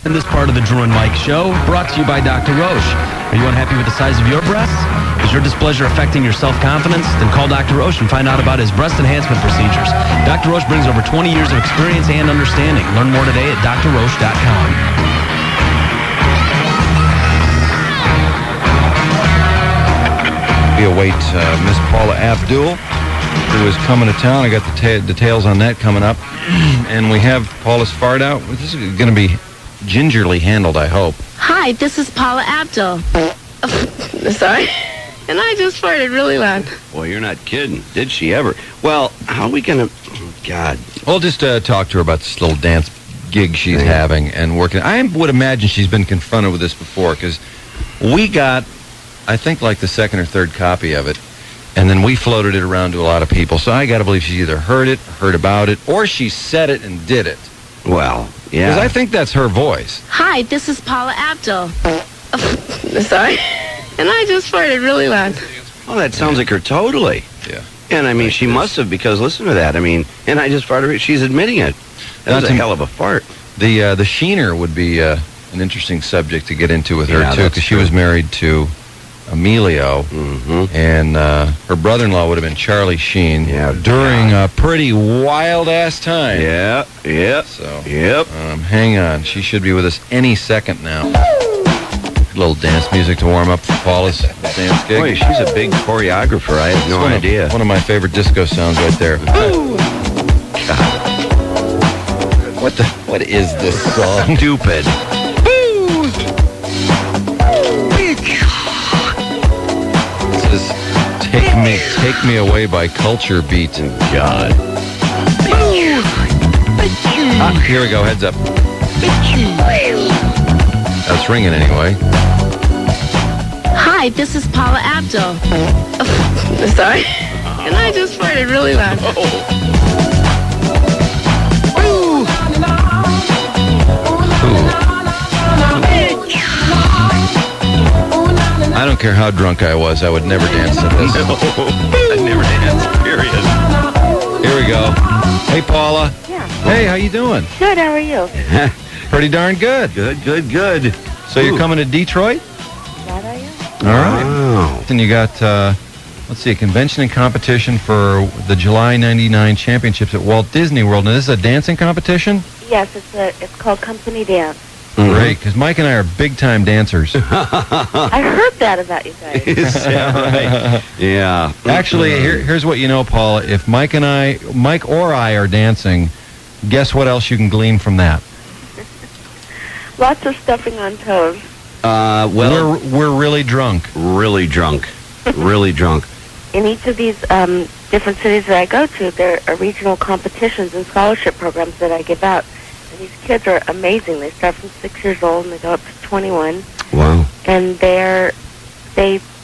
In this part of the Drew and Mike Show, brought to you by Dr. Roche. Are you unhappy with the size of your breasts? Is your displeasure affecting your self-confidence? Then call Dr. Roche and find out about his breast enhancement procedures. Dr. Roche brings over 20 years of experience and understanding. Learn more today at drroche.com. We await Miss Paula Abdul, who is coming to town. I got the details on that coming up. And we have Paula's fart out. This is going to be gingerly handled, I hope. Hi, this is Paula Abdul. Sorry. And I just farted really loud. Boy, you're not kidding. Did she ever? Well, how are we going to... God. We'll just talk to her about this little dance gig she's having and working. I would imagine she's been confronted with this before, because we got, I think, like the second or third copy of it, and then we floated it around to a lot of people. So I got to believe she's either heard it, heard about it, or she said it and did it. Well, yeah. Because I think that's her voice. Hi, this is Paula Abdul. Sorry. And I just farted really loud. Oh, that sounds like her totally. Yeah. And, I mean, she must have, because listen to that. I mean, and I just farted. She's admitting it. That was a hell of a fart. The Sheener would be an interesting subject to get into with her, too, that's because she was married to Emilio, and her brother-in-law would have been Charlie Sheen during a pretty wild-ass time. Yeah. So, Yep. hang on. She should be with us any second now. A little dance music to warm up for Paula's dance gig. Boy, she's a big choreographer. I had no idea. One of my favorite disco sounds right there. God. What is this song? Stupid. This is Take Me Away by Culture Beat. God. Here we go, heads up. That's ringing anyway. Hi, this is Paula Abdul. Sorry. And I just farted really loud. I don't care how drunk I was, I would never dance to this. No, I'd never dance, period. Here we go. Hey, Paula. Yeah. Hey, how you doing? Good, how are you? Pretty darn good. Good. So you're coming to Detroit? That I am. All right. Wow. And you got, let's see, a convention and competition for the July 99 championships at Walt Disney World. Now, this is a dancing competition? Yes, it's called Company Dance. Great, because Mike and I are big-time dancers. I heard that about you guys. Is that right? Yeah. Actually, here's what you know, Paula. If Mike or I are dancing, guess what else you can glean from that? Lots of stuffing on toes. Well, we're really drunk. really drunk. Really drunk. In each of these different cities that I go to, there are regional competitions and scholarship programs that I give out. And these kids are amazing. They start from 6 years old and they go up to 21. Wow. And they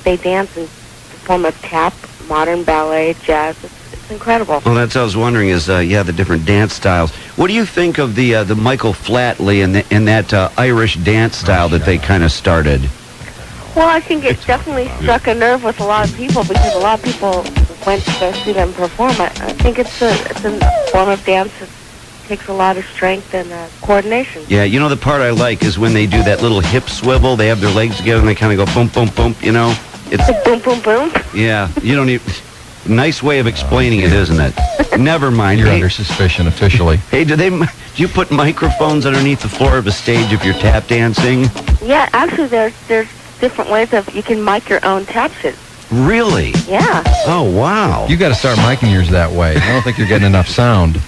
dance in the form of tap, modern ballet, jazz. It's incredible. Well, that's what I was wondering is, the different dance styles. What do you think of the Michael Flatley and that Irish dance style that they kind of started? Well, I think it definitely struck a nerve with a lot of people because a lot of people went to go see them perform. I think it's a form of dance that takes a lot of strength and coordination. Yeah, you know, the part I like is when they do that little hip swivel. They have their legs together and they kind of go boom, boom, boom, you know? It's boom, boom, boom. Yeah, you don't even... Nice way of explaining it, isn't it? Never mind. You're under suspicion officially. Hey, do you put microphones underneath the floor of a stage if you're tap dancing? Yeah, actually, there's different ways of you can mic your own tap shoes. Really? Yeah. Oh, wow. You got to start micing yours that way. I don't think you're getting enough sound.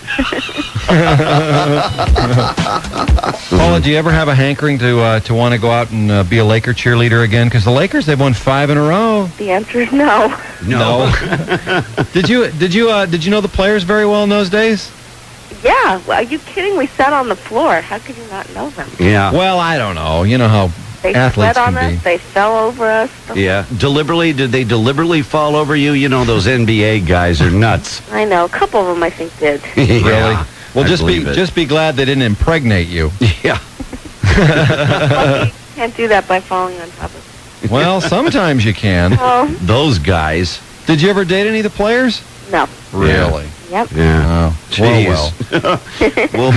Paula, do you ever have a hankering to want to go out and be a Laker cheerleader again? Because the Lakers, they've won 5 in a row. The answer is no. No. Did you know the players very well in those days? Yeah. Well, are you kidding? We sat on the floor. How could you not know them? Yeah. Well, I don't know. You know how They athletes sweat on can us. be. They fell over us. Yeah. Did they deliberately fall over you? You know, those NBA guys are nuts. I know. A couple of them, I think, did. Yeah, Really? Well, I just believe be glad they didn't impregnate you. Yeah. Well, you can't do that by falling on top of Well, sometimes you can. it. Oh, Those guys. Did you ever date any of the players? no. Really? Yep. Yeah. Oh, Jeez. Well,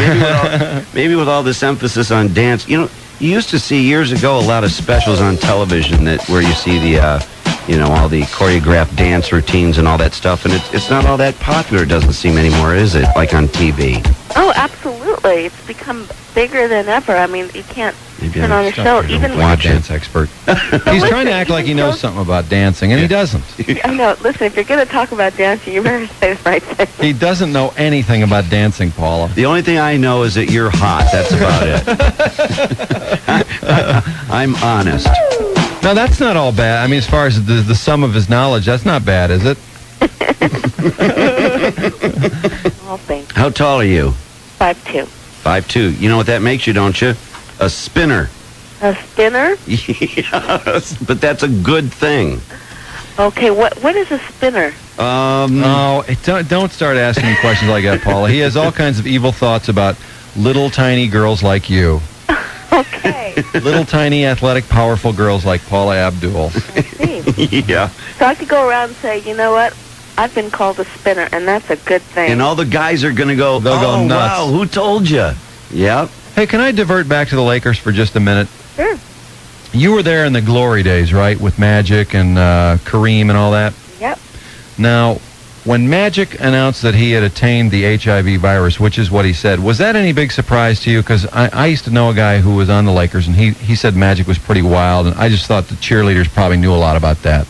maybe with all this emphasis on dance, you used to see years ago a lot of specials on television where you see the, all the choreographed dance routines and all that stuff, and it's not all that popular, it doesn't seem anymore, is it? Like on TV. Oh, absolutely. It's become bigger than ever. I mean, you can't turn on a show, even Watch dance expert. He's trying to act like he knows something about dancing, and he doesn't. I know. Listen, if you're going to talk about dancing, you better say the right thing. He doesn't know anything about dancing, Paula. The only thing I know is that you're hot. That's about it. I'm honest. No, that's not all bad. I mean, as far as the sum of his knowledge, that's not bad, is it? Oh, thanks. How tall are you? 5'2". 5'2". You know what that makes you, don't you? A spinner. A spinner? Yes, but that's a good thing. Okay, what is a spinner? Don't start asking him questions like that, Paula. He has all kinds of evil thoughts about little tiny girls like you. Okay. Little tiny athletic powerful girls like Paula Abdul. I see. Yeah. So I could go around and say, you know what? I've been called a spinner, and that's a good thing. And all the guys are going to go, They'll go nuts. Wow, who told you? Yep. Hey, can I divert back to the Lakers for just a minute? Sure. You were there in the glory days, right, with Magic and Kareem and all that? Yep. Now, when Magic announced that he had attained the HIV virus, which is what he said, was that any big surprise to you? Because I used to know a guy who was on the Lakers, and he said Magic was pretty wild, and I just thought the cheerleaders probably knew a lot about that.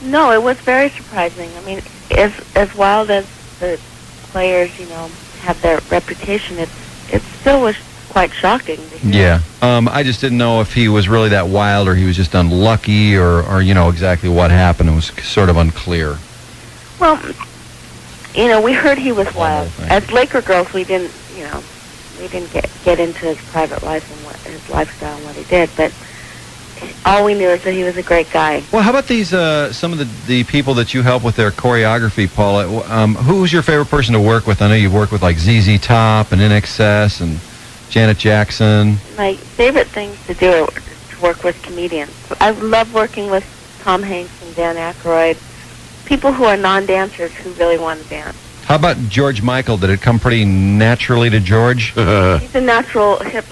No, it was very surprising. I mean, as wild as the players, have their reputation, it still was quite shocking to hear. Yeah. I just didn't know if he was really that wild or he was just unlucky or exactly what happened. It was sort of unclear. Well, we heard he was wild. As Laker girls, we didn't get into his private life and his lifestyle and what he did, but all we knew is that he was a great guy. Well, how about these some of the people that you help with their choreography, Paula? Who's your favorite person to work with? I know you've worked with like ZZ Top and NXS and Janet Jackson. My favorite things to do are to work with comedians. I love working with Tom Hanks and Dan Aykroyd, people who are non-dancers who really want to dance. How about George Michael? Did it come pretty naturally to George? He's a natural hip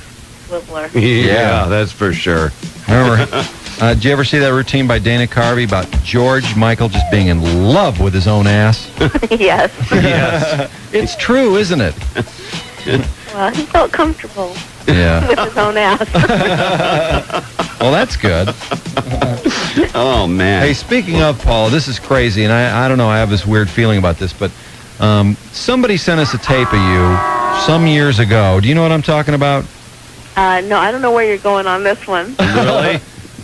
swiveler. Yeah, that's for sure. Remember, did you ever see that routine by Dana Carvey about George Michael just being in love with his own ass? Yes. Yes. It's true, isn't it? Well, he felt comfortable with his own ass. Well, that's good. Oh, man. Hey, speaking of, Paula, this is crazy, and I don't know, I have this weird feeling about this, but somebody sent us a tape of you some years ago. Do you know what I'm talking about? No, I don't know where you're going on this one. Really?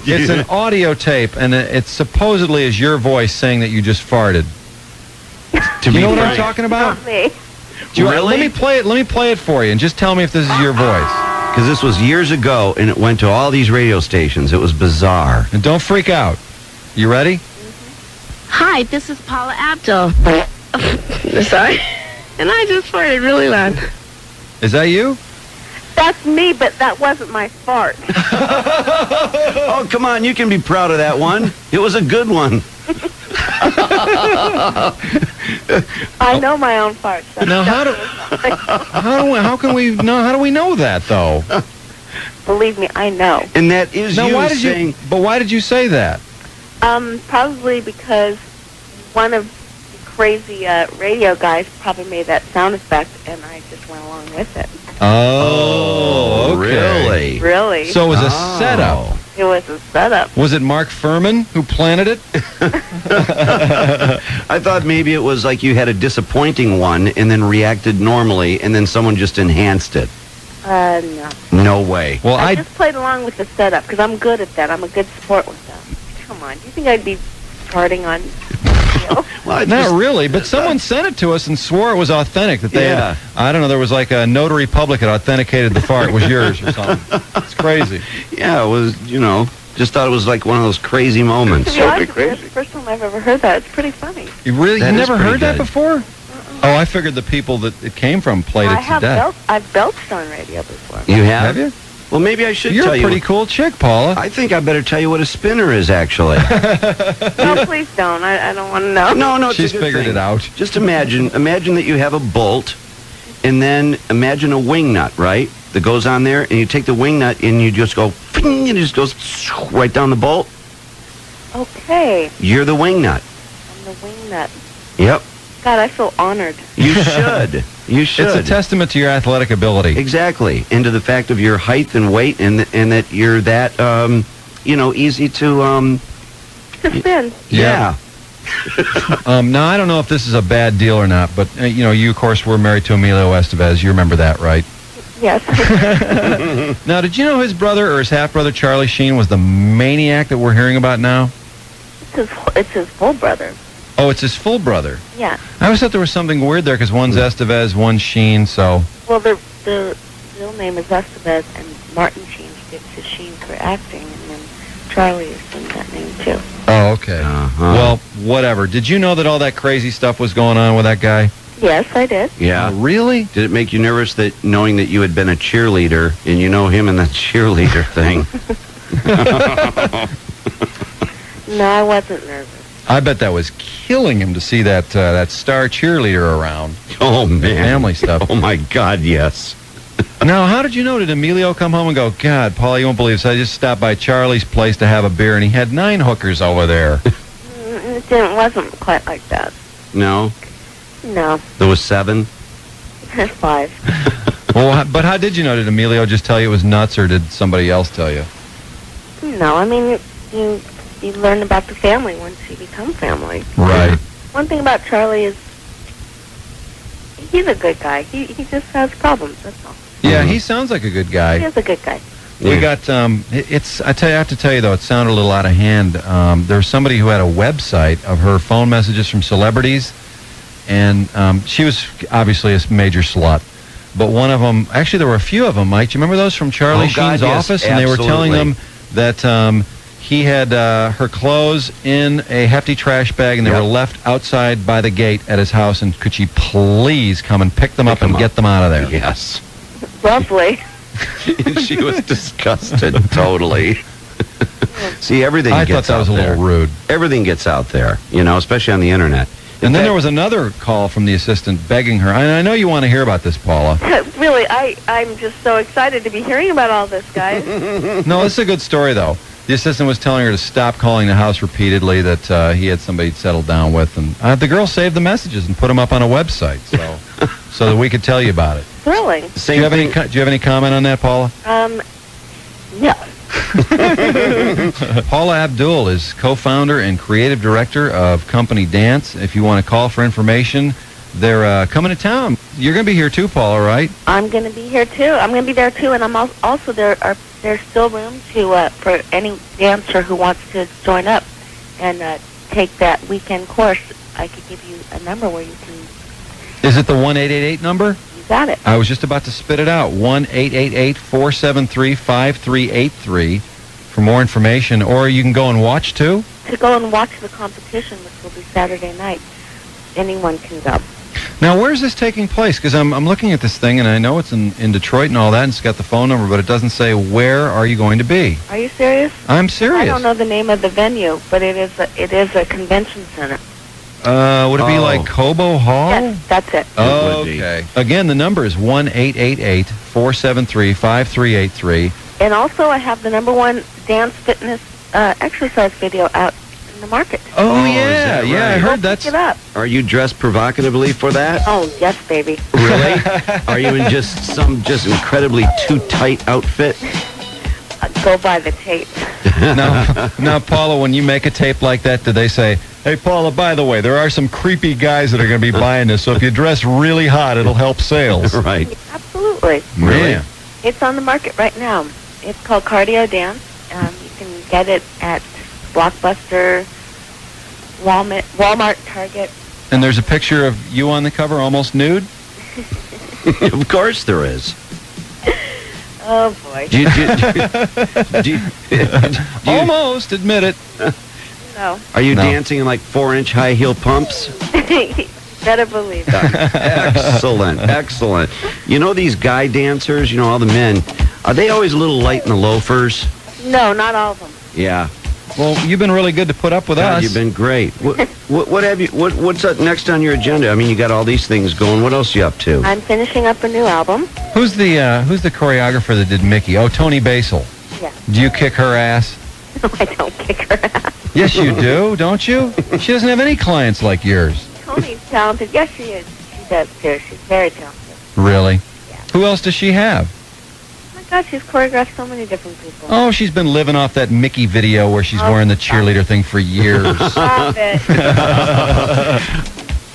It's an audio tape, and it supposedly is your voice saying that you just farted. Do you know what I'm talking about? Not me. Really? Let me play it for you, and just tell me if this is your voice. Because this was years ago, and it went to all these radio stations. It was bizarre. And don't freak out. You ready? Hi, this is Paula Abdul. Sorry. And I just farted really loud. Is that you? That's me, but that wasn't my fart. Oh, come on. You can be proud of that one. It was a good one. I know my own farts. Now, how do we know that, though? Believe me, I know. And that is saying... But why did you say that? Probably because one of the crazy radio guys probably made that sound effect, and I just went along with it. Oh, okay. Really? So it was a setup. It was a setup. Was it Mark Furman who planted it? I thought maybe it was like you had a disappointing one and then reacted normally, and then someone just enhanced it. No. No way. Well, I just played along with the setup because I'm good at that. I'm a good sport with them. Come on. Do you think I'd be farting on... Well, not really, but someone sent it to us and swore it was authentic. That they had, I don't know, there was like a notary public that authenticated the fart was yours or something. It's crazy. Yeah, it was, just thought it was like one of those crazy moments. That's the first time I've ever heard that. It's pretty funny. You never heard that good. before? Oh, I figured the people that it came from played it to death. I've belched on radio before. You have? Have you? Well, maybe I should You're tell a you. pretty cool chick, Paula. I think I better tell you what a spinner is, actually. No, please don't. I don't want to know. No, it's She's a good figured thing. it out. Just imagine that you have a bolt, and then imagine a wing nut, right? That goes on there, and you take the wing nut, and you just go, and it just goes right down the bolt. Okay. You're the wing nut. I'm the wing nut. Yep. God, I feel honored. You should. You should. It's a testament to your athletic ability. Exactly. And to the fact of your height and weight, and that you're that, easy to, To spin. yeah. Now, I don't know if this is a bad deal or not, but, you, of course, were married to Emilio Estevez. You remember that, right? Yes. Now, did you know his brother or his half-brother, Charlie Sheen, was the maniac that we're hearing about now? It's his full brother. Oh, it's his full brother. Yeah. I always thought there was something weird there because one's Estevez, one's Sheen, so... Well, the real name is Estevez, and Martin Sheen gets his Sheen for acting, and then Charlie assumed that name too. Oh, okay. Uh-huh. Well, whatever. Did you know that all that crazy stuff was going on with that guy? Yes, I did. Yeah. Oh, really? Did it make you nervous that knowing that you had been a cheerleader and you know him and that cheerleader thing? No, I wasn't nervous. I bet that was killing him to see that star cheerleader around. Oh, man. Family stuff. Oh, my God, yes. Now, how did you know? Did Emilio come home and go, God, Paul, you won't believe this. I just stopped by Charlie's place to have a beer, and he had 9 hookers over there. It wasn't quite like that. No? No. There was 7? 5. Well, but how did you know? Did Emilio just tell you it was nuts, or did somebody else tell you? No, I mean, you learn about the family once you become family. Right. One thing about Charlie is he's a good guy. He just has problems, that's all. Yeah, he sounds like a good guy. He is a good guy. We got, I have to tell you, though, it sounded a little out of hand. There was somebody who had a website of her phone messages from celebrities, and she was obviously a major slut. But one of them, actually, there were a few of them, Mike. Do you remember those from Charlie Sheen's office? And they were telling them that he had her clothes in a hefty trash bag, and they were left outside by the gate at his house, and could she please come and pick them up and get them out of there? Yes. Lovely. She was disgusted, totally. See, everything I gets thought that was out a little there. rude. Everything gets out there, especially on the internet. And then there was another call from the assistant begging her. And I know you want to hear about this, Paula. Really, I'm just so excited to be hearing about all this, guys. No, this is a good story, though. The assistant was telling her to stop calling the house repeatedly, that he had somebody settled down with. And the girl saved the messages and put them up on a website so that we could tell you about it. Thrilling. Do you have any comment on that, Paula? No. Paula Abdul is co-founder and creative director of Company Dance. If you want to call for information, they're coming to town. You're going to be here too, Paula, right? I'm going to be here too. I'm going to be there too, and I'm also there's still room to for any dancer who wants to join up and take that weekend course. I could give you a number where you can. Is it the 1-888 number? You got it. I was just about to spit it out. 1-888-473-5383 for more information, or you can go and watch too. To go and watch the competition, which will be Saturday night. Anyone can go. Now, where's this taking place? Because I'm looking at this thing, and I know it's in Detroit and all that, and it's got the phone number, but it doesn't say where are you going to be. Are you serious? I'm serious. I don't know the name of the venue, but it is a convention center. Would it be like Cobo Hall? Yes, that's it. Oh, okay. Again, the number is 1-888-473-5383. And also, I have the #1 dance fitness exercise video out in the market. Oh, is yeah, that yeah, I right? heard Go that's... pick it up. Are you dressed provocatively for that? Oh, yes, baby. Really? Are you in just incredibly too tight outfit? Go buy the tape. Now, Paula, when you make a tape like that, do they say, hey, Paula, by the way, there are some creepy guys that are going to be buying this, so if you dress really hot, it'll help sales. Right. Absolutely. Really? Yeah. It's on the market right now. It's called Cardio Dance. You can get it at Blockbuster, Walmart, Target. And there's a picture of you on the cover, almost nude? Of course there is. Oh, boy. Almost, admit it. No. Are you No. dancing in like 4-inch high heel pumps? Better believe it. Excellent, excellent. You know these guy dancers, all the men, Are they always a little light in the loafers? No, not all of them. Yeah. Well, you've been really good to put up with God, us. you've been great. What's up next on your agenda? I mean, you got all these things going. What else are you up to? I'm finishing up a new album. Who's the choreographer that did Mickey? Oh, Tony Basil. Yeah. Do you kick her ass? No, I don't kick her ass. Yes, you do, don't you? She doesn't have any clients like yours. Tony's talented. Yes, she is. She does, too. She's very talented. Really? Yeah. Who else does she have? Oh, my God, she's choreographed so many different people. Oh, she's been living off that Mickey video where she's wearing the cheerleader thing for years. Stop it.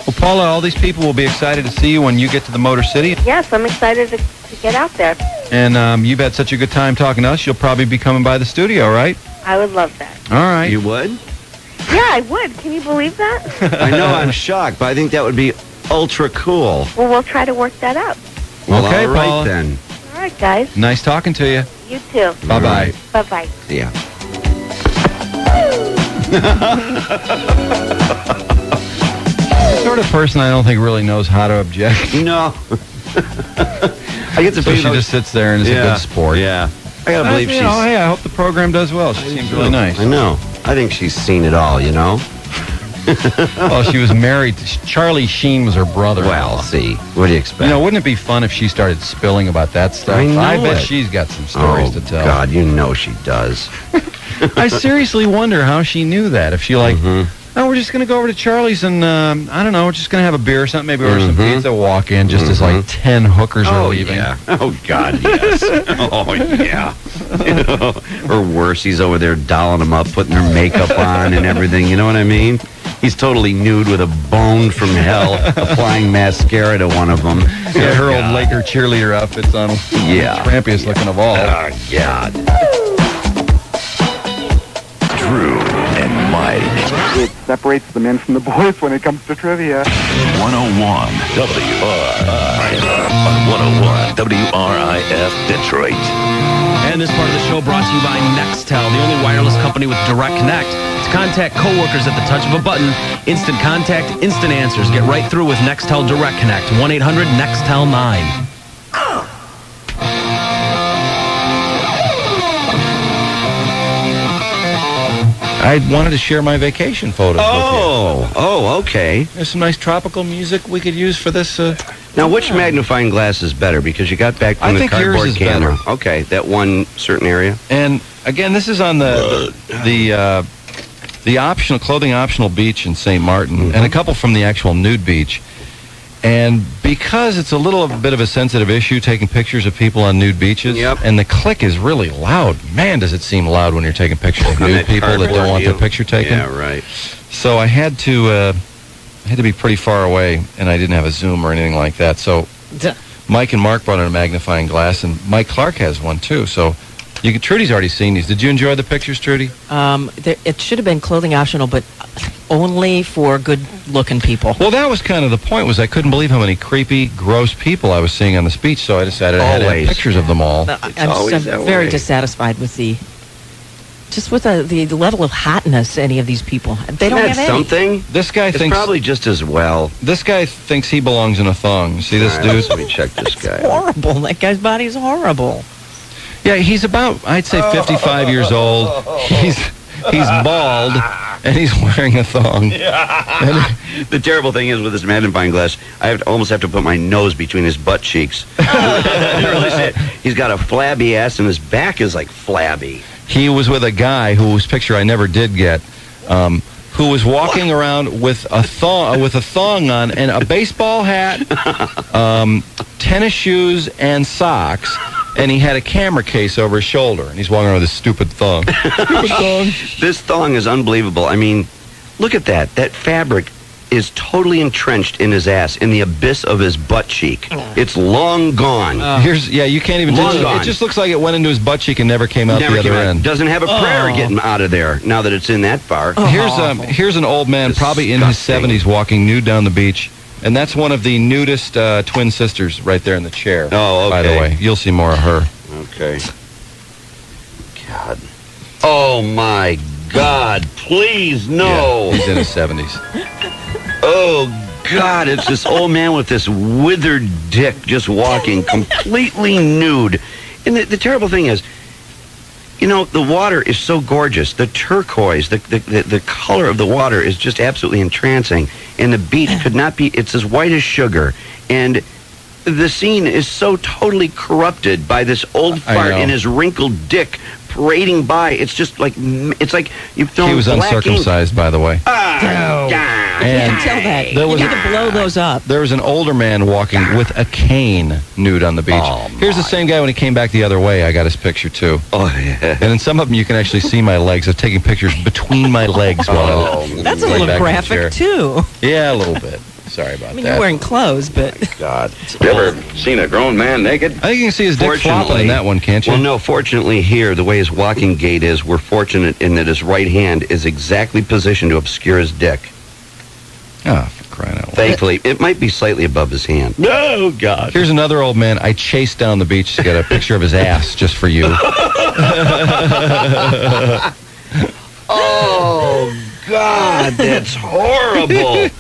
Well, Paula, all these people will be excited to see you when you get to the Motor City. Yes, I'm excited to get out there. And you've had such a good time talking to us, you'll probably be coming by the studio, right? I would love that. All right. You would? Yeah, I would. Can you believe that? I know, I'm shocked, but I think that would be ultra cool. Well, we'll try to work that out. Well, Okay, all right Paula. then. All right, guys. Nice talking to you. You too. Bye-bye. Bye-bye. See ya. The sort of person I don't think really knows how to object. No. I get the So she feeling just sits there and is a good sport. Yeah. I gotta believe she's... Hey, I hope the program does well. She seems really nice. I know. I think she's seen it all, you know? Well, she was married to... Charlie Sheen was her brother. Well, see. What do you expect? You know, wouldn't it be fun if she started spilling about that stuff? I know bet it. she's got some stories to tell. God, you know she does. I seriously wonder how she knew that. If she oh, we're just going to go over to Charlie's and, I don't know, we're just going to have a beer or something, maybe order some pizza, walk in just as like 10 hookers are leaving. Yeah. Oh, God, yes. Oh, yeah. Or worse, he's over there dolling them up, putting their makeup on and everything, you know what I mean? He's totally nude with a bone from hell, applying mascara to one of them. Yeah, her old Laker cheerleader outfit's on. Yeah. Trampiest looking of all. Oh, God. Drew and Mike. It separates the men from the boys when it comes to trivia. 101 WRIF on 101 WRIF Detroit. And this part of the show brought to you by Nextel, the only wireless company with direct connect. To contact coworkers at the touch of a button, instant contact, instant answers. Get right through with Nextel Direct Connect. 1-800-NEXTEL-9. I wanted to share my vacation photos with you. Oh, okay. There's some nice tropical music we could use for this. Now, which magnifying glass is better? Because you got back I from the think yours cardboard is camera. better. Okay, that one certain area. And again, this is on the optional clothing optional beach in St. Martin, and a couple from the actual nude beach. And because it's a little bit of a sensitive issue, taking pictures of people on nude beaches, and the click is really loud. Man, does it seem loud when you're taking pictures of nude people that don't want their picture taken. Yeah, right. So I had to be pretty far away, and I didn't have a zoom or anything like that. So Mike and Mark brought in a magnifying glass, and Mike Clark has one too. So Trudy's already seen these. Did you enjoy the pictures, Trudy? It should have been clothing optional, but only for good-looking people. Well, that was kind of the point, was I couldn't believe how many creepy, gross people I was seeing on this beach, so I decided I had to have pictures of them all. I'm very dissatisfied with the level of hotness any of these people. They don't have any. Something? This guy It's thinks probably just as well. This guy thinks he belongs in a thong. See this dude? Let me check this guy. Horrible. That guy's body's horrible. Yeah, he's about, I'd say, 55 years old. He's bald, and he's wearing a thong. The terrible thing is with this magnifying glass, I almost have to put my nose between his butt cheeks. He's got a flabby ass, and his back is like flabby. He was with a guy whose picture I never did get, who was walking around with a thong on and a baseball hat, tennis shoes, and socks. And he had a camera case over his shoulder, and he's walking around with this stupid thong. This thong is unbelievable. I mean, look at that. That fabric is totally entrenched in his ass, in the abyss of his butt cheek. It's long gone. You can't even Long tell. gone. It just looks like it went into his butt cheek and never came out the other end. Doesn't have a prayer getting out of there now that it's in that far. Here's an old man, probably in his 70s, walking nude down the beach. And that's one of the Nudist twin sisters right there in the chair. Oh, okay. By the way, you'll see more of her. Okay. God. Oh, my God. Please, no. Yeah, he's in his 70s. Oh, God. It's this old man with this withered dick just walking completely nude And the terrible thing is, you know, the water is so gorgeous. The turquoise, the color of the water is just absolutely entrancing. And the beach could not be, it's as white as sugar. And the scene is so totally corrupted by this old fart and his wrinkled dick parading by. It's just like, it's like you've thrown He was uncircumcised, by the way. You can tell that. You need to blow those up. There was an older man walking with a cane nude on the beach. Here's the same guy when he came back the other way. I got his picture, too. Oh, yeah. And in some of them, you can actually see my legs. I'm taking pictures between my legs while That's a little graphic, too. Yeah, a little bit. Sorry about I mean, that. you're wearing clothes, but... God. You ever seen a grown man naked? I think you can see his dick flopping in that one, can't you? Well, no, fortunately here, the way his walking gait is, we're fortunate in that his right hand is exactly positioned to obscure his dick. Oh, for crying out loud. Thankfully, it might be slightly above his hand. Oh, God. Here's another old man I chased down the beach to get a picture of his ass just for you. Oh, God, that's horrible.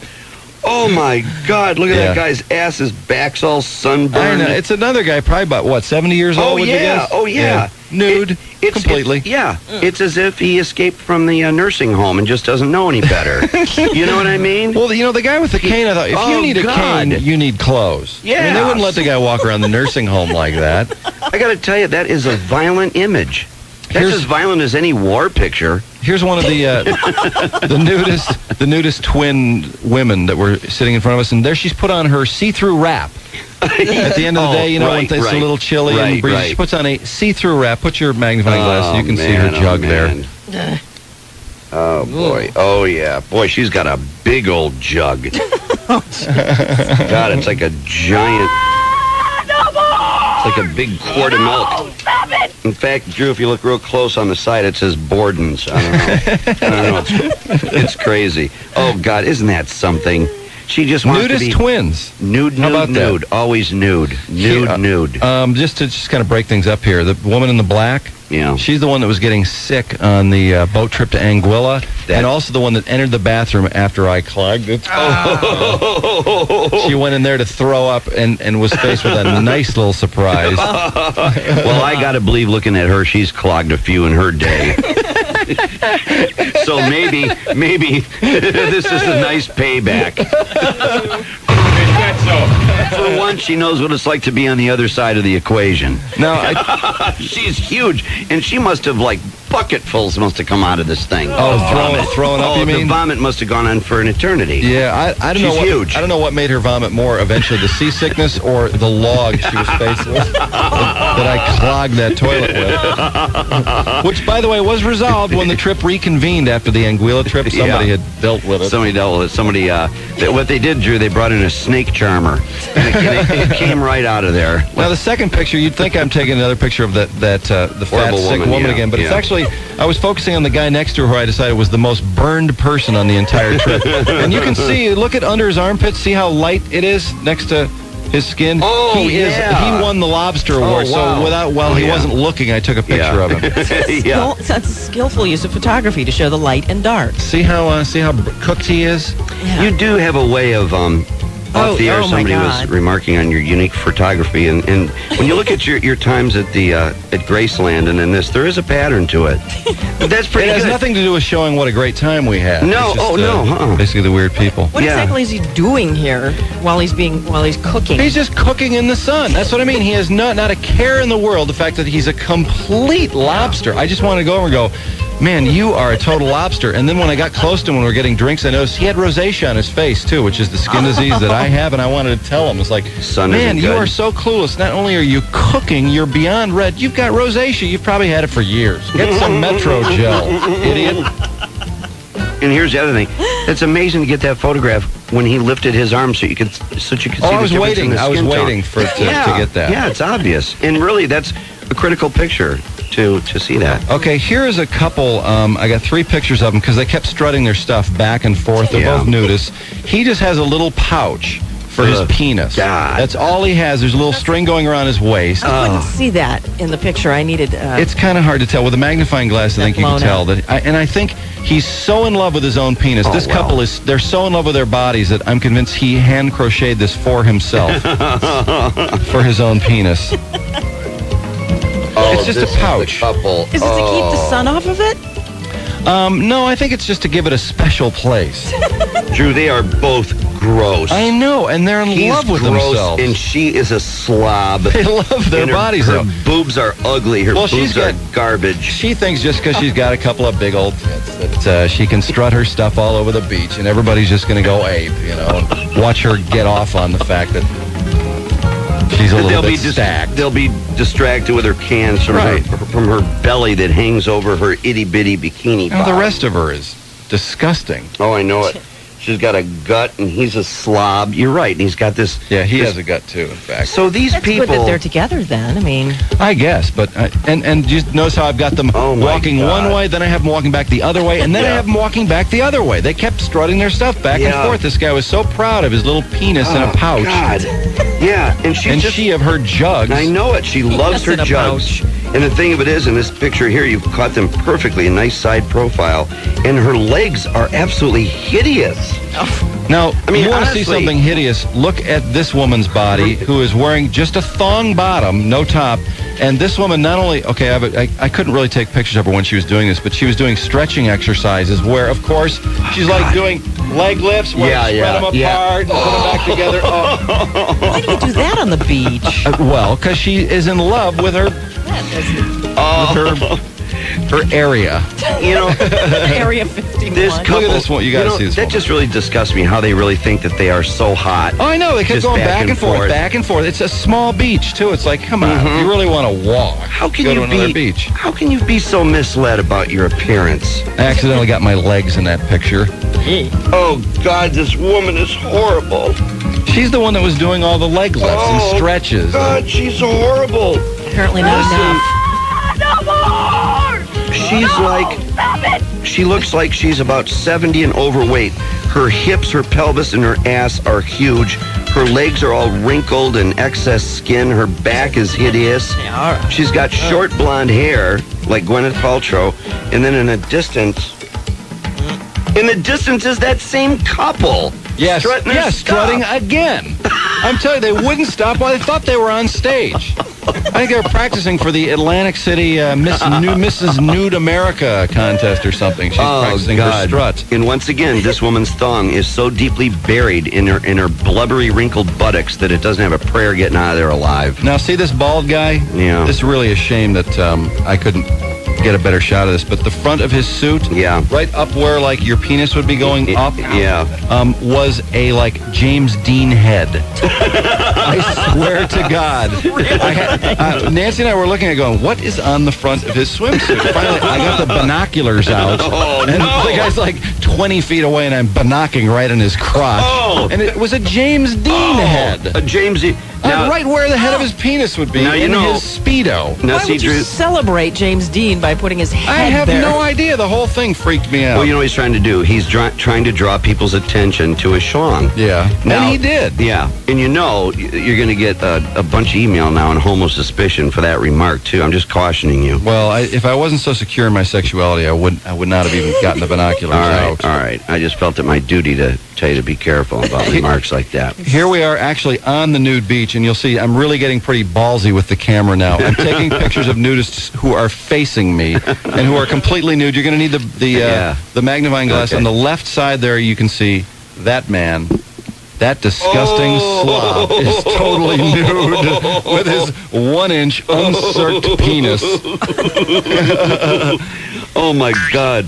Oh, my God, look at that guy's ass. His back's all sunburned. I know. It's another guy, probably about, what, 70 years old, would you guess? Oh, yeah. Nude, completely. It's as if he escaped from the nursing home and just doesn't know any better. You know what I mean? Well, you know, the guy with the cane, I thought, if you need a cane, you need clothes. Yeah. I mean, they wouldn't let the guy walk around the nursing home like that. I got to tell you, that is a violent image. That's as violent as any war picture. Here's one of the nudist twin women that were sitting in front of us, and there she's put on her see-through wrap. At the end of the day, you know, when it's a little chilly and breezy, she puts on a see-through wrap. Put your magnifying glass, and you can see her jug there. Oh, boy. Oh, yeah. Boy, she's got a big old jug. God, it's like a giant... It's like a big quart of milk. In fact, Drew, if you look real close on the side, it says Borden's. I don't know. It's crazy. Oh, God, isn't that something? She just wants Nudist to be... twins. Nude, nude. Always nude. Nude. Just to kind of break things up here, the woman in the black, she's the one that was getting sick on the boat trip to Anguilla, and also the one that entered the bathroom after I clogged it. She went in there to throw up and was faced with a nice little surprise. Well, I got to believe, looking at her, she's clogged a few in her day. So maybe this is a nice payback. For once, she knows what it's like to be on the other side of the equation. No, she's huge, and she must have, like, bucketfuls must have come out of this thing. Throwing up, you mean? The vomit must have gone on for an eternity. Yeah, I don't know. She's huge. I don't know what made her vomit more eventually, the seasickness or the log she was faced with that I clogged that toilet with. Which, by the way, was resolved when the trip reconvened after the Anguilla trip. Somebody had dealt with it. Somebody dealt with it. Somebody, what they did, Drew, they brought in a snake charmer. And it came right out of there. Now, the second picture, you'd think I'm taking another picture of the fat, sick woman again, but it's actually, I was focusing on the guy next to her who I decided was the most burned person on the entire trip. And you can see, look at under his armpits, see how light it is next to his skin? He won the lobster award, so while he wasn't looking, I took a picture of him. That's a skillful use of photography to show the light and dark. See how cooked he is? Yeah. You do have a way of off the air, somebody was remarking on your unique photography, and when you look at your times at the at Graceland and then this, there is a pattern to it. But that's pretty good. It has nothing to do with showing what a great time we had. No, just, basically the weird people. What exactly is he doing here while he's cooking? He's just cooking in the sun. That's what I mean. He has not a care in the world. The fact that he's a complete lobster. I just want to go over and go, man, you are a total lobster. And then when I got close to him when we were getting drinks, I noticed he had rosacea on his face, too, which is the skin disease that I have, and I wanted to tell him. It's like, man, you are so clueless. Not only are you cooking, you're beyond red. You've got rosacea. You've probably had it for years. Get some Metro Gel, idiot. And here's the other thing. It's amazing to get that photograph when he lifted his arm so you could see the difference in the skin tone. I was waiting to get that. Yeah, it's obvious. And really, that's a critical picture to see that. Okay, here is a couple. I got 3 pictures of them because they kept strutting their stuff back and forth. They're both nudists. He just has a little pouch for his penis. God. That's all he has. There's a little string going around his waist. I couldn't see that in the picture. I needed... it's kind of hard to tell. With a magnifying glass, I think you can tell. And I think he's so in love with his own penis. This couple they're so in love with their bodies that I'm convinced he hand-crocheted this for himself. For his own penis. It's just this a pouch. Is the couple. Is it to keep the sun off of it? No, I think it's just to give it a special place. Drew, they are both gross. I know, and they're in He's love with gross, themselves. and she is a slob. They love their And bodies, Her though. boobs are ugly. Her Well, she's boobs are got- garbage. She thinks just because she's got a couple of big old tits that she can strut her stuff all over the beach, and everybody's just going to go ape, and watch her get off on the fact that she's a little bit stacked. They'll be distracted with her cans from, from her belly that hangs over her itty-bitty bikini And the bottom. rest of her is disgusting. Oh, I know it. She's got a gut, and he's a slob. You're right. And he's got this. Yeah, he has a gut too, in fact. So these That's people. good that they're together then. I mean, I guess, but and just notice how I've got them Oh, my walking God. one way, then I have them walking back the other way, and then I Yeah. have them walking back the other way. They kept strutting their stuff back and Yeah. forth. This guy was so proud of his little penis in a pouch, God. Yeah, and she and just. she of her jugs. I know it. She loves her in a jugs. And the thing of it is, in this picture here, you've caught them perfectly, a nice side profile, and her legs are absolutely hideous. Now, I mean, you want to see honestly- something hideous? Look at this woman's body, who is wearing just a thong bottom, no top. And this woman not only, okay, I couldn't really take pictures of her when she was doing this, but she was doing stretching exercises where, of course, she's like doing leg lifts where Yeah, you spread them apart and put them back together. Oh. why do you do that on the beach? Well, because she is in love with her, her area. You know, Area 51. this couple. Look at this one. You got to see this That woman. just really disgusts me how they really think that they are so hot. Oh, I know. They kept Just going back back and and forth, forth. back and forth. It's a small beach, too. It's like, come on. If you really want to walk, How can go you to another be? beach. How can you be so misled about your appearance? I accidentally got my legs in that picture. Oh God, this woman is horrible. She's the one that was doing all the leg lifts and stretches. God, she's horrible. Apparently not enough. She's like, she looks like she's about 70 and overweight. Her hips, her pelvis, and her ass are huge. Her legs are all wrinkled and excess skin. Her back is hideous. She's got short blonde hair, like Gwyneth Paltrow. And then in the distance is that same couple. Yes, Strutting their yes, stuff. strutting again. I'm telling you, they wouldn't stop while they thought they were on stage. I think they were practicing for the Atlantic City Mrs. Nude America contest or something. She's practicing her struts. And once again, this woman's thong is so deeply buried in her blubbery, wrinkled buttocks that it doesn't have a prayer getting out of there alive. Now, see this bald guy? Yeah. It's really a shame that I couldn't get a better shot of this, but the front of his suit, right up where like your penis would be going up, was a like James Dean head. I swear to God. Nancy and I were looking at it going, what is on the front of his swimsuit? Finally, I got the binoculars out, and the guy's like 20 feet away, and I'm binocking right in his crotch, and it was a James Dean head. A James Dean. Now, right where the head of his penis would be, now you in know- his Speedo. Now, Why see, would you Drew, celebrate James Dean by putting his head I have there? no idea. The whole thing freaked me out. well, you know what he's trying to do? He's trying to draw people's attention to his schlong. Yeah, Now- and he did. Yeah, and you know you're going to get a bunch of email now on homo suspicion for that remark too. I'm just cautioning you. Well, if I wasn't so secure in my sexuality, I would not have even gotten the binoculars out. All right. I just felt it my duty to tell you to be careful about remarks like that. Here we are actually on the nude beach, and you'll see I'm really getting pretty ballsy with the camera now. I'm taking pictures of nudists who are facing me and who are completely nude. You're going to need the magnifying glass. Okay. On the left side there, you can see that man. That disgusting slob is totally nude with his 1-inch uncircled penis. Oh my God,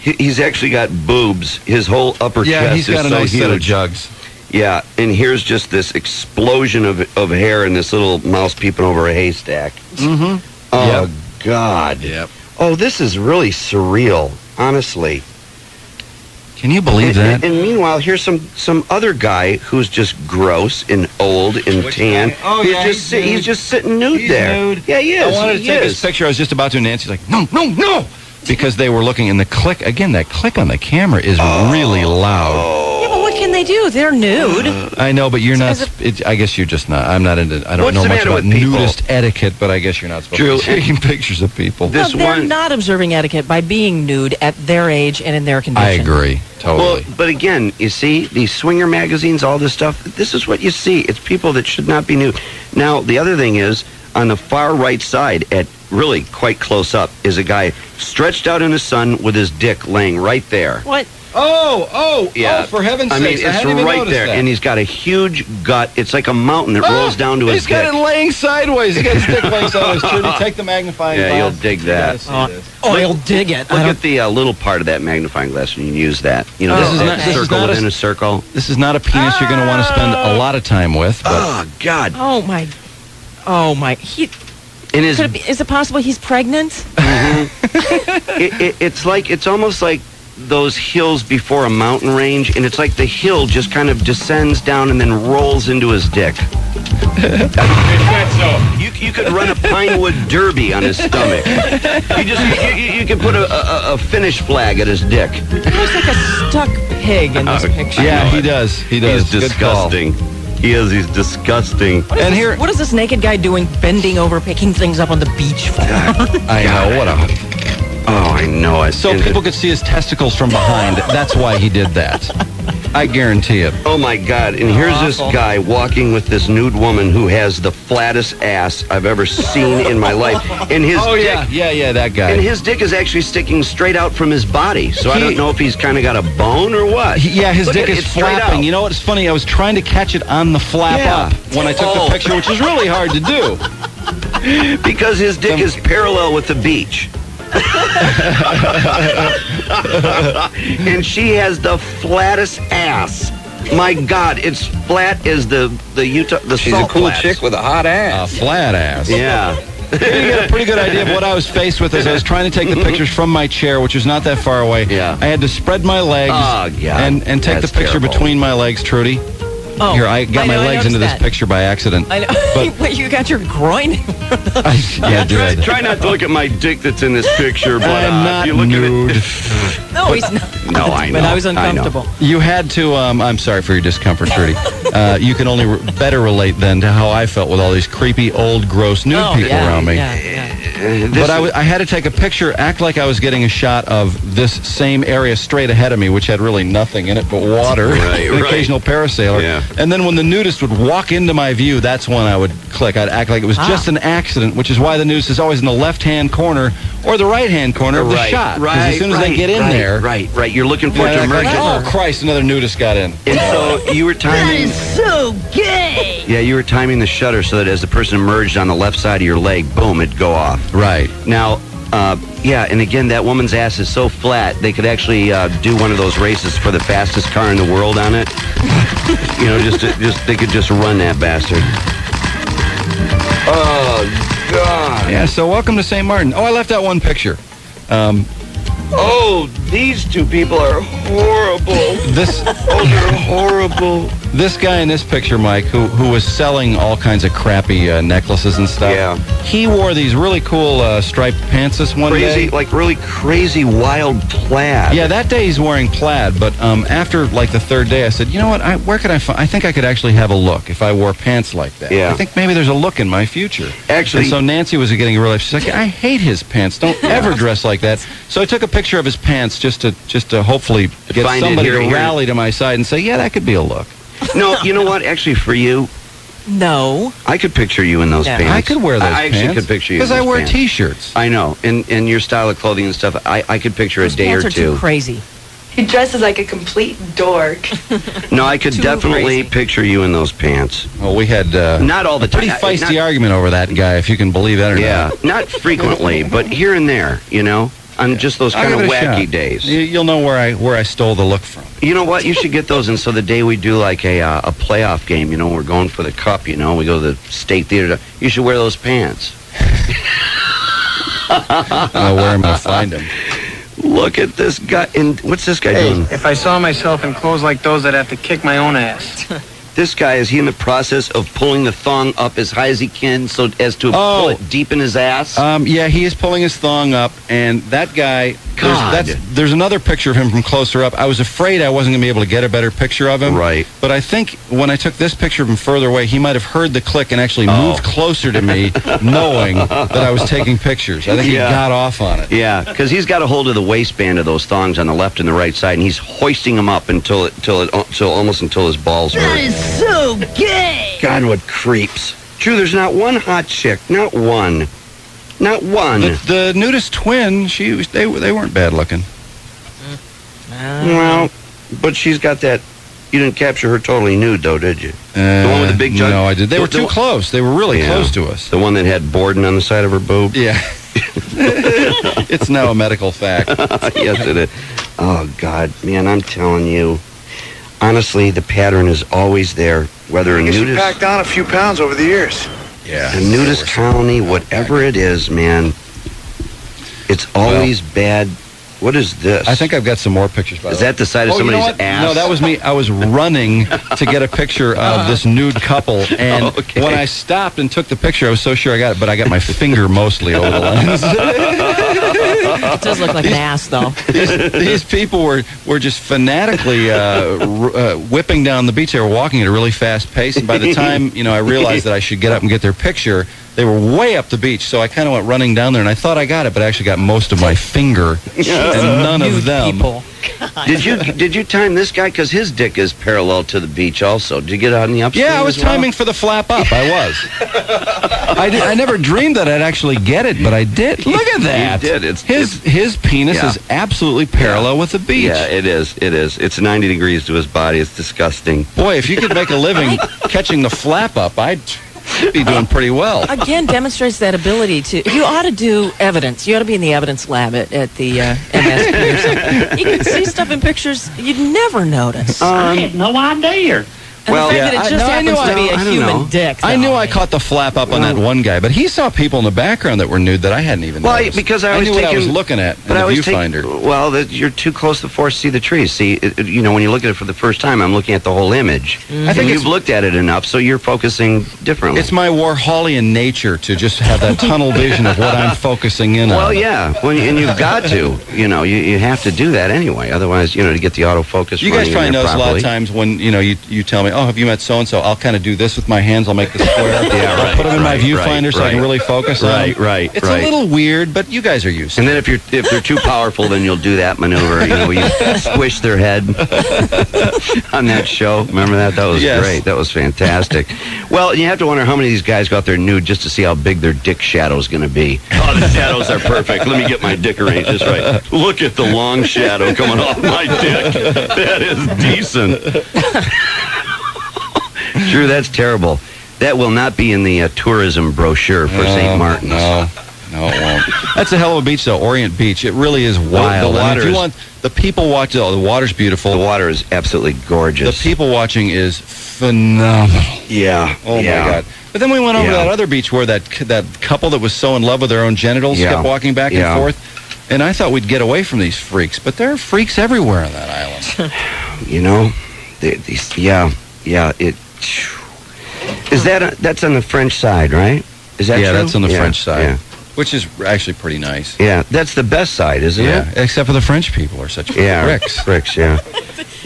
he's actually got boobs. His whole upper Yeah, chest he's got is a so nice huge. set of jugs. Yeah, and here's just this explosion of hair and this little mouse peeping over a haystack. Mm-hmm. Oh Yep. God. Yep. Oh, this is really surreal. Honestly. Can you believe that? And meanwhile, here's some other guy who's just gross and old and tan. guy? Oh, He's yeah, just he's nude. he's just sitting nude He's there. nude. Yeah, he is. I wanted to He take is. this picture. I was just about to, and Nancy's like, no, because they were looking, and the click, again, that click on the camera is really loud. Yeah, but what can they do? They're nude. I know, but you're not, As I guess you're just not, I'm not into, I don't What's know the much matter about with people? nudist etiquette, but I guess you're not supposed Drew, to be taking pictures of people. This Well, they're one- not observing etiquette by being nude at their age and in their condition. I agree, totally. Well, but again, you see, these swinger magazines, all this stuff, this is what you see. It's people that should not be nude. Now, the other thing is, on the far right side, at really quite close up, is a guy stretched out in the sun with his dick laying right there. What? Oh, for heaven's I mean, sakes. it's right there, and he's got a huge gut. It's like a mountain that rolls down to his dick. He's got it laying sideways. He's got his dick laying sideways. Trudy, take the magnifying glass. Yeah, you'll dig that. You'll dig it. Look at the little part of that magnifying glass when you use that. You know, this circle within a circle. This is not a penis you're going to want to spend a lot of time with. But. Oh, God. Oh, my. Is it possible he's pregnant? Mm-hmm. It's almost like those hills before a mountain range, and it's like the hill just kind of descends down and then rolls into his dick. You could run a Pinewood Derby on his stomach. You could put a finish flag at his dick. He looks like a stuck pig in this picture. Yeah, he does. He's disgusting. He is. He's disgusting. What is this naked guy doing, bending over, picking things up on the beach for? I know. What a... Oh, I know it. So people could see his testicles from behind. That's why he did that. I guarantee it. Oh, my God. And here's this guy walking with this nude woman who has the flattest ass I've ever seen in my life. And his dick, yeah, that guy. And his dick is actually sticking straight out from his body. So I don't know if he's kind of got a bone or what. His dick is flapping. You know what? It's funny. I was trying to catch it on the flap up when I took the picture, which is really hard to do. Because his dick is parallel with the beach. And she has the flattest ass. My God, it's flat as the She's a cool chick with a hot ass. A flat ass. Yeah. You get a pretty good idea of what I was faced with as I was trying to take the pictures from my chair, which was not that far away. Yeah. I had to spread my legs and take the picture between my legs, Trudy. Oh, here, I got my legs into this picture by accident. I know. But you got your groin. Try not to look at my dick that's in this picture. But I'm not if you look nude. At it, No, he's not. No, I know. But I was uncomfortable. You had to. I'm sorry for your discomfort, Trudy. You can only better relate then to how I felt with all these creepy, old, gross nude people around me. But I had to take a picture, act like I was getting a shot of this same area straight ahead of me, which had really nothing in it but water, an occasional parasailer. Yeah. And then when the nudist would walk into my view, that's when I would click. I'd act like it was just an accident, which is why the nudist is always in the left-hand corner or the right-hand corner of the shot. Because as soon as they get in there... Right. You're looking for it to emerge. Oh, Christ, another nudist got in. And so you were timing... That is so gay! Yeah, you were timing the shutter so that as the person emerged on the left side of your leg, boom, it'd go off. Right. Now, and again, that woman's ass is so flat, they could actually do one of those races for the fastest car in the world on it. They could just run that bastard. Oh, God. Yeah, so welcome to St. Martin. Oh, I left out one picture. These two people are horrible. Those are horrible. This guy in this picture, Mike, who was selling all kinds of crappy necklaces and stuff. Yeah. He wore these really cool striped pants this one day. Like really crazy, wild plaid. Yeah, that day he's wearing plaid, but after like the third day, I said, you know what, where could I find... I think I could actually have a look if I wore pants like that. Yeah. I think maybe there's a look in my future. Actually... And so Nancy was getting real... She's like, I hate his pants. Don't ever dress like that. So I took a picture of his pants just to hopefully get somebody to rally to my side and say, yeah, that could be a look. No, you know what? Actually, for you... No. I could picture you in those pants. I could wear those pants. I actually could picture you in those because I wear pants. T-shirts. I know. And your style of clothing and stuff, I could picture Those a day pants or are two. Too crazy. He dresses like a complete dork. No, I could Too definitely crazy. picture you in those pants. Well, we had not all the a pretty time. feisty argument over that guy, if you can believe that or not. Not frequently, but here and there, on just those kind of wacky days. You'll know where I stole the look from. You know what? You should get those. And so the day we do like a playoff game, we're going for the cup, we go to the State Theater. You should wear those pants. I'll wear them and I'll find them. Look at this guy. And what's this guy doing? If I saw myself in clothes like those, I'd have to kick my own ass. This guy, is he in the process of pulling the thong up as high as he can so as to pull it deep in his ass? Yeah, he is pulling his thong up, and that guy... God. There's another picture of him from closer up. I was afraid I wasn't going to be able to get a better picture of him. Right. But I think when I took this picture of him further away, he might have heard the click and actually moved closer to me, knowing that I was taking pictures. I think he got off on it. Yeah, because he's got a hold of the waistband of those thongs on the left and the right side, and he's hoisting them up until almost until his balls hurt. That is so gay! God, what creeps. True, there's not one hot chick, not one. Not one. The Nudist twin, they weren't bad looking. Well, but she's got that. You didn't capture her totally nude, though, did you? The one with the big jug? No, I did. They were too close. They were really close to us. The one that had Borden on the side of her boob? Yeah. It's now a medical fact. Yes, it is. Oh, God. Man, I'm telling you. Honestly, the pattern is always there. Whether a nudist... You packed on a few pounds over the years. Yeah. A nudist colony, whatever it is, man, it's always bad. What is this? I think I've got some more pictures. By Is that the side of somebody's ass? No, that was me. I was running to get a picture of this nude couple, and when I stopped and took the picture, I was so sure I got it, but I got my finger mostly over the lens. It does look like an ass, though. These people were just fanatically whipping down the beach. They were walking at a really fast pace, and by the time I realized that I should get up and get their picture, they were way up the beach. So I kind of went running down there, and I thought I got it, but I actually got most of my finger and none of them. People. Did you time this guy? Because his dick is parallel to the beach also. Did you get out in the upswing? Yeah, I was timing for the flap up. I was. I never dreamed that I'd actually get it, but I did. Look at that. You did. His penis is absolutely parallel with the beach. Yeah, it is. It is. It's 90 degrees to his body. It's disgusting. Boy, if you could make a living catching the flap up, I'd be doing pretty well. Again, demonstrates that ability to... You ought to do evidence. You ought to be in the evidence lab at the MSP or something. You can see stuff in pictures you'd never notice. I had no idea. And the fact that it just happens to be a human dick. I knew I caught the flap up on that one guy, but he saw people in the background that were nude that I hadn't even noticed. Because I knew what I was looking at in the viewfinder. You're too close to the forest to see the trees. See, when you look at it for the first time, I'm looking at the whole image. I think you've looked at it enough, so you're focusing differently. It's my Warholian nature to just have that tunnel vision of what I'm focusing in on. Well, yeah, and you've got to. You have to do that anyway. Otherwise, to get the autofocus. You guys probably notice a lot of times when you tell me, oh, have you met so and so? I'll kind of do this with my hands. I'll make the square. I'll put them in my viewfinder so I can really focus on them. Right. It's a little weird, but you guys are used to it. And then if they're too powerful, then you'll do that maneuver. Where you squish their head on that show. Remember that? That was great. That was fantastic. Well, you have to wonder how many of these guys go out there nude just to see how big their dick shadow is going to be. Oh, the shadows are perfect. Let me get my dick arranged just right. Look at the long shadow coming off my dick. That is decent. Drew, that's terrible. That will not be in the tourism brochure for St. Martin's. No, it won't. That's a hell of a beach, though. Orient Beach. It really is wild. The water if you want the people watching, the water's beautiful. The water is absolutely gorgeous. The people watching is phenomenal. Yeah. Oh my God. But then we went over to that other beach where that couple that was so in love with their own genitals kept walking back and forth. And I thought we'd get away from these freaks, but there are freaks everywhere on that island. That's on the French side, right? Is that true? That's on the French side, which is actually pretty nice. Yeah, that's the best side, isn't it? Yeah, except for the French people are such pricks. Pricks, yeah.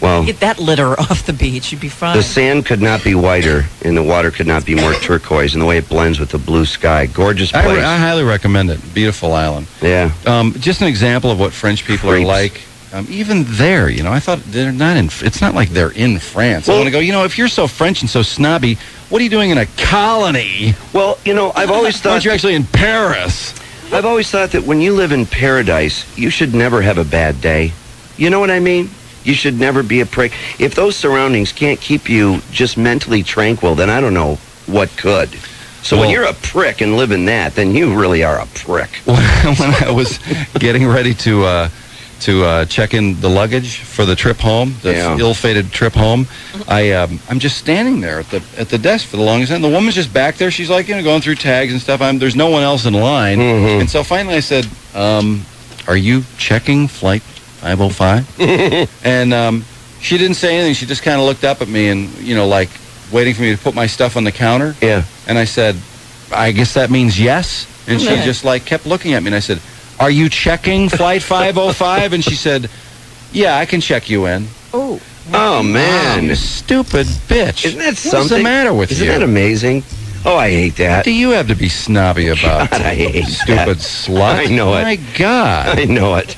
Well, get that litter off the beach, you'd be fine. The sand could not be whiter, and the water could not be more turquoise, and the way it blends with the blue sky. Gorgeous place. I highly recommend it. Beautiful island. Yeah. Just an example of what French people are like. Even there, I thought they're not in. It's not like they're in France. I want to go. If you're so French and so snobby, what are you doing in a colony? Well, I've always thought. Aren't you actually in Paris? I've always thought that when you live in paradise, you should never have a bad day. You know what I mean? You should never be a prick. If those surroundings can't keep you just mentally tranquil, then I don't know what could. So when you're a prick and live in that, then you really are a prick. When I was getting ready to check in the luggage for the trip home, the ill-fated trip home, I'm just standing there at the desk for the longest time. The woman's just back there. She's like, going through tags and stuff. There's no one else in line. And so finally I said, are you checking flight 505? And she didn't say anything. She just kind of looked up at me and, like waiting for me to put my stuff on the counter. Yeah. And I said, I guess that means yes. And she just kept looking at me, and I said, are you checking flight 505? And she said, yeah, I can check you in. Oh, man. You stupid bitch. Isn't that something? What's the matter with you? Isn't that amazing? Oh, I hate that. What do you have to be snobby about? God, I hate stupid that. slut. I know it. My God. I know it.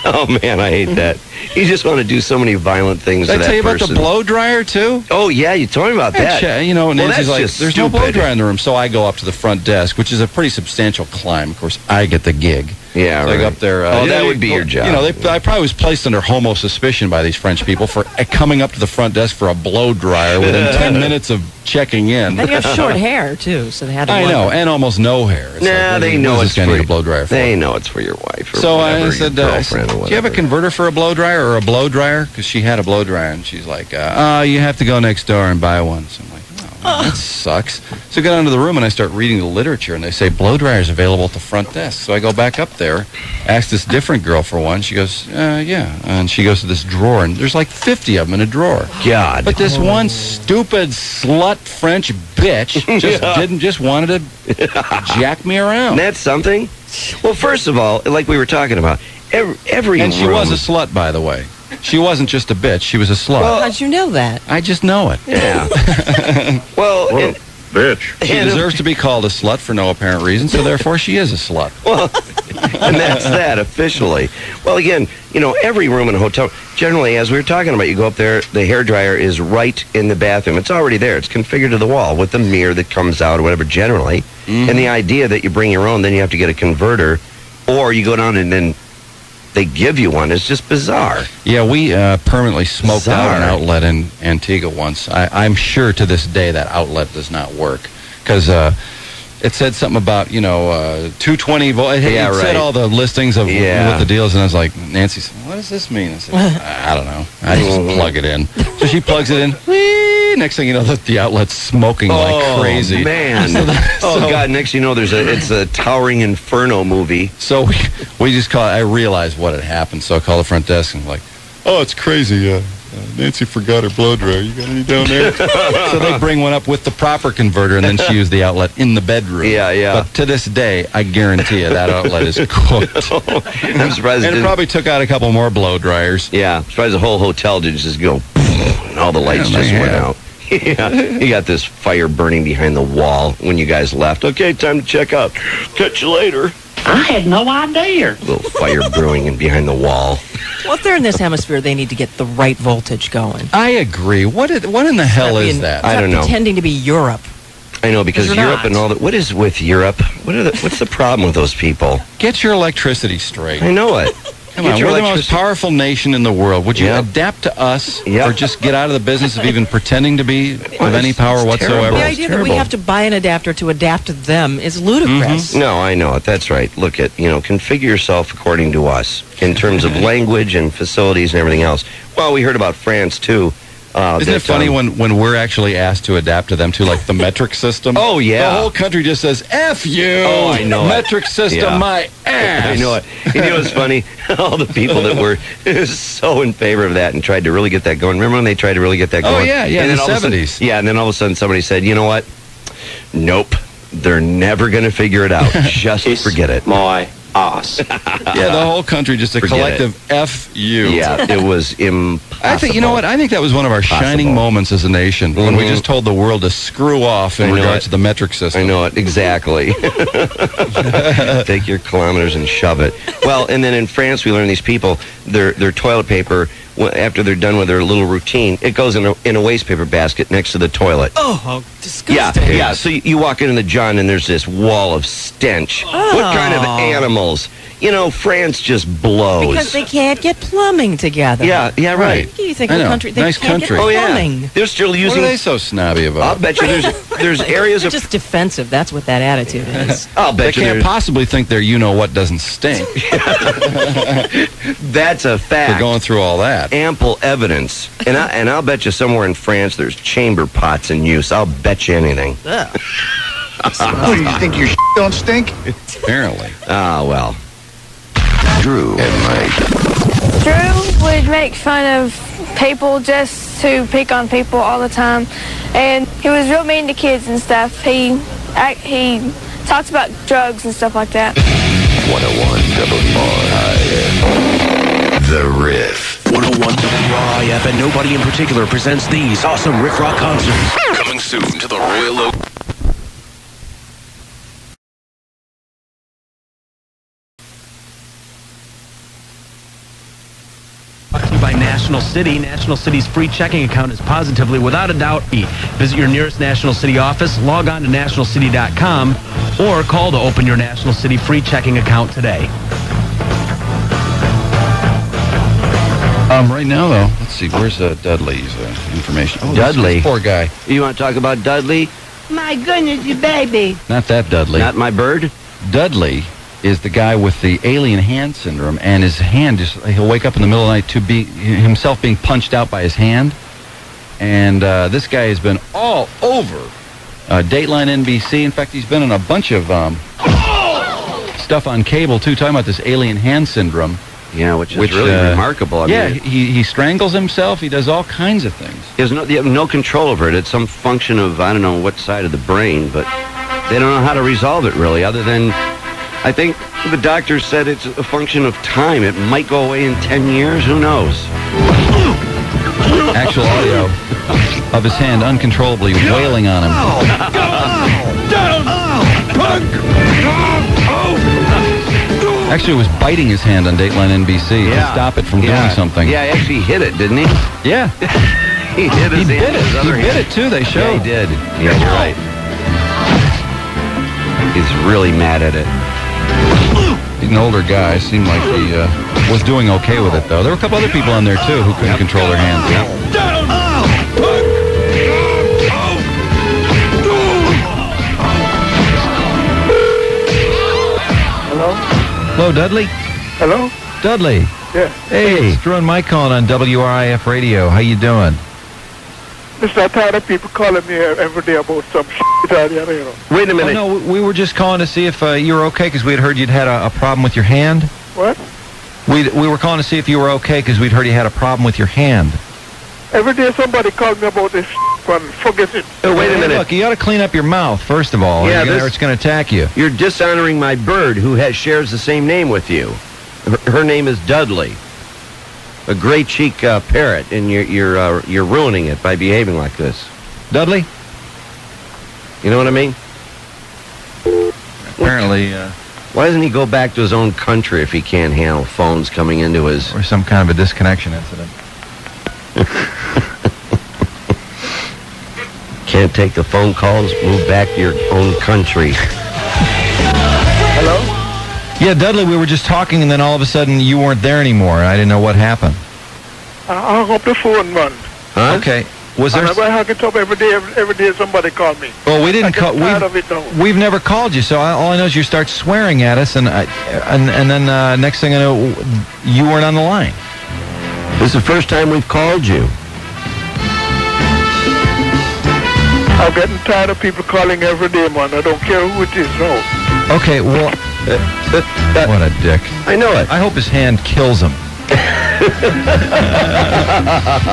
Oh, man, I hate that. You just want to do so many violent things Did to I that tell you about person. the blow dryer, too? Oh, yeah, you told me about that. Nancy's like, just there's no blow stupid. dryer in the room. So I go up to the front desk, which is a pretty substantial climb. Of course, I get the gig. Yeah, so right. I go up there. That would be your job. I probably was placed under homo suspicion by these French people for coming up to the front desk for a blow dryer within 10 minutes of checking in. And you have short hair, too, so they had to I know, and almost no hair. It's they know it's for a blow dryer for. They know it's for your wife or So whatever, I said, your girlfriend or do whatever. you have a converter for a blow dryer or a blow dryer? Because she had a blow dryer, and she's like, you have to go next door and buy one. So I'm like, that sucks. So I go down to the room, and I start reading the literature, and they say blow dryers available at the front desk. So I go back up there, ask this different girl for one. She goes, yeah. And she goes to this drawer, and there's like 50 of them in a drawer. God. But this one stupid slut French bitch just wanted to jack me around. That's something. Well, first of all, like we were talking about, every And she room- was a slut, by the way. She wasn't just a bitch. She was a slut. Well, how'd you know that? I just know it. Yeah. Bitch. She deserves to be called a slut for no apparent reason, so therefore she is a slut. Well, and that's that officially. Well, again, every room in a hotel, generally, as we were talking about, you go up there, the hairdryer is right in the bathroom. It's already there. It's configured to the wall with the mirror that comes out or whatever, generally. Mm-hmm. And the idea that you bring your own, then you have to get a converter, or you go down and then they give you one is just bizarre. Yeah, we permanently smoked out Bizarre. an outlet in Antigua once. I'm sure to this day that outlet does not work because it said something about 220 volt. It said right. all the listings of what the deal is, and I was like, Nancy said, "What does this mean?" I said, "I don't know. I just plug it in." So she plugs it in. Whee! Next thing you know, the outlet's smoking like crazy. Man. God, next thing you know, it's a towering inferno movie. So we just call it. I realized what had happened, so I call the front desk and I'm like, "Oh, it's crazy. Nancy forgot her blow dryer. You got any down there?" So they bring one up with the proper converter, and then she used the outlet in the bedroom. Yeah. But to this day, I guarantee you that outlet is cooked. I'm surprised And it probably took out a couple more blow dryers. Yeah, I'm surprised the whole hotel did just go, and all the lights just went out. Yeah, you got this fire burning behind the wall when you guys left. Okay, time to check out. Catch you later. I had no idea. Little fire brewing in behind the wall. Well, if they're in this hemisphere, they need to get the right voltage going. I agree. What in the hell is that? I don't know. Pretending to be Europe. I know, because They're Europe not. and all that. What is with Europe? What's the problem with those people? Get your electricity straight. I know it. Come on, we're the most powerful nation in the world. Would you adapt to us, or just get out of the business of even pretending to be of any power whatsoever? The idea that we have to buy an adapter to adapt to them is ludicrous. No, I know it. That's right. Look at, configure yourself according to us in terms of language and facilities and everything else. Well, we heard about France, too. Isn't it funny when we're actually asked to adapt to them, to like the metric system? Oh, yeah. The whole country just says, F you! Oh, I know it. Metric system, my ass! I know it. You know what's funny? All the people that were so in favor of that and tried to really get that going. Remember when they tried to really get that going? Oh, yeah, and in then the all of a sudden- 70s. Yeah, and then all of a sudden somebody said, you know what? Nope. They're never going to figure it out. Just forget it. My ass. Yeah, the whole country, just a Forget collective F you. Yeah, it was impossible. I think, you know what? I think that was one of our shining moments as a nation when we just told the world to screw off in regards to the metric system. I know it, exactly. Take your kilometers and shove it. Well, and then in France, we learned these people, their toilet paper, after they're done with their little routine, it goes in a waste paper basket next to the toilet. Oh, how disgusting. Yeah. So you walk into the John and there's this wall of stench. Oh. What kind of animals? France just blows. Because they can't get plumbing together. Yeah, right. What do you think I of a know. country? They Nice can't country. get Oh, yeah. plumbing. They're still What using... are they so snobby about? I'll bet you there's areas They're of... just defensive. That's what that attitude is. I'll They bet you can't there's... possibly think their you-know-what doesn't stink. That's a fact. They're going through all that. Ample evidence. And I'll bet you somewhere in France there's chamber pots in use. I'll bet you anything. What, do you think your don't stink? Apparently. Ah, well. Drew and Mike. Drew would make fun of people just to pick on people all the time, and he was real mean to kids and stuff. He talks about drugs and stuff like that. 101 WRIF. The Riff. 101 WRIF and Nobody in Particular presents these awesome riff rock concerts. Coming soon to the Royal Oak. Brought to you by National City. National City's free checking account is positively, without a doubt, free. Visit your nearest National City office, log on to nationalcity.com, or call to open your National City free checking account today. Right now, though, let's see, where's Dudley's information? Oh, Dudley. This poor guy. You want to talk about Dudley? My goodness, you baby. Not that Dudley. Not my bird? Dudley is the guy with the alien hand syndrome, and his hand he'll wake up in the middle of the night to be himself being punched out by his hand. And this guy has been all over Dateline NBC. In fact, he's been in a bunch of stuff on cable, too, talking about this alien hand syndrome. Yeah, which is really remarkable. I mean, mean, he strangles himself. He does all kinds of things. You have no control over it. It's some function of, I don't know what side of the brain, but they don't know how to resolve it, really, other than, I think the doctor said it's a function of time. It might go away in 10 years. Who knows? Actual audio of his hand uncontrollably wailing on him. Actually, it was biting his hand on Dateline NBC to stop it from doing something. Yeah, he actually hit it, didn't he? Yeah. He hit his hand. He bit it, too, they showed. Yeah, he did. Yeah, you're right. He's really mad at it. He's an older guy. Seemed like he was doing okay with it, though. There were a couple other people on there, too, who couldn't control their hands. Hello? Hello, Dudley? Hello? Dudley. Yeah. Hey, it's Drew and Mike calling on WRIF Radio. How you doing? Listen, I'm tired of people calling me every day about some shit out here, you know. Wait a minute. Oh, no, we were just calling to see if you were okay, because we had heard you'd had a problem with your hand. What? We were calling to see if you were okay, because we'd heard you had a problem with your hand. Every day somebody calls me about this and forgets it. Oh, wait a minute. Look, you got to clean up your mouth, first of all, yeah, or it's going to attack you. You're dishonoring my bird, who shares the same name with you. Her name is Dudley. A gray cheek parrot, and you're ruining it by behaving like this. Dudley? You know what I mean? Apparently, why doesn't he go back to his own country if he can't handle phones coming into his... Or some kind of a disconnection incident. Can't take the phone calls, move back to your own country. Hello? Yeah, Dudley, we were just talking, and then all of a sudden you weren't there anymore, and I didn't know what happened. I hung up the phone, man. Huh? Okay. Was there... I hung it up every day somebody called me. Well, we didn't call... We've never called you, so all I know is you start swearing at us, and then next thing I know, you weren't on the line. This is the first time we've called you. I'm getting tired of people calling every day, man. I don't care who it is, no. Okay, well... what a dick. I know it. I hope his hand kills him.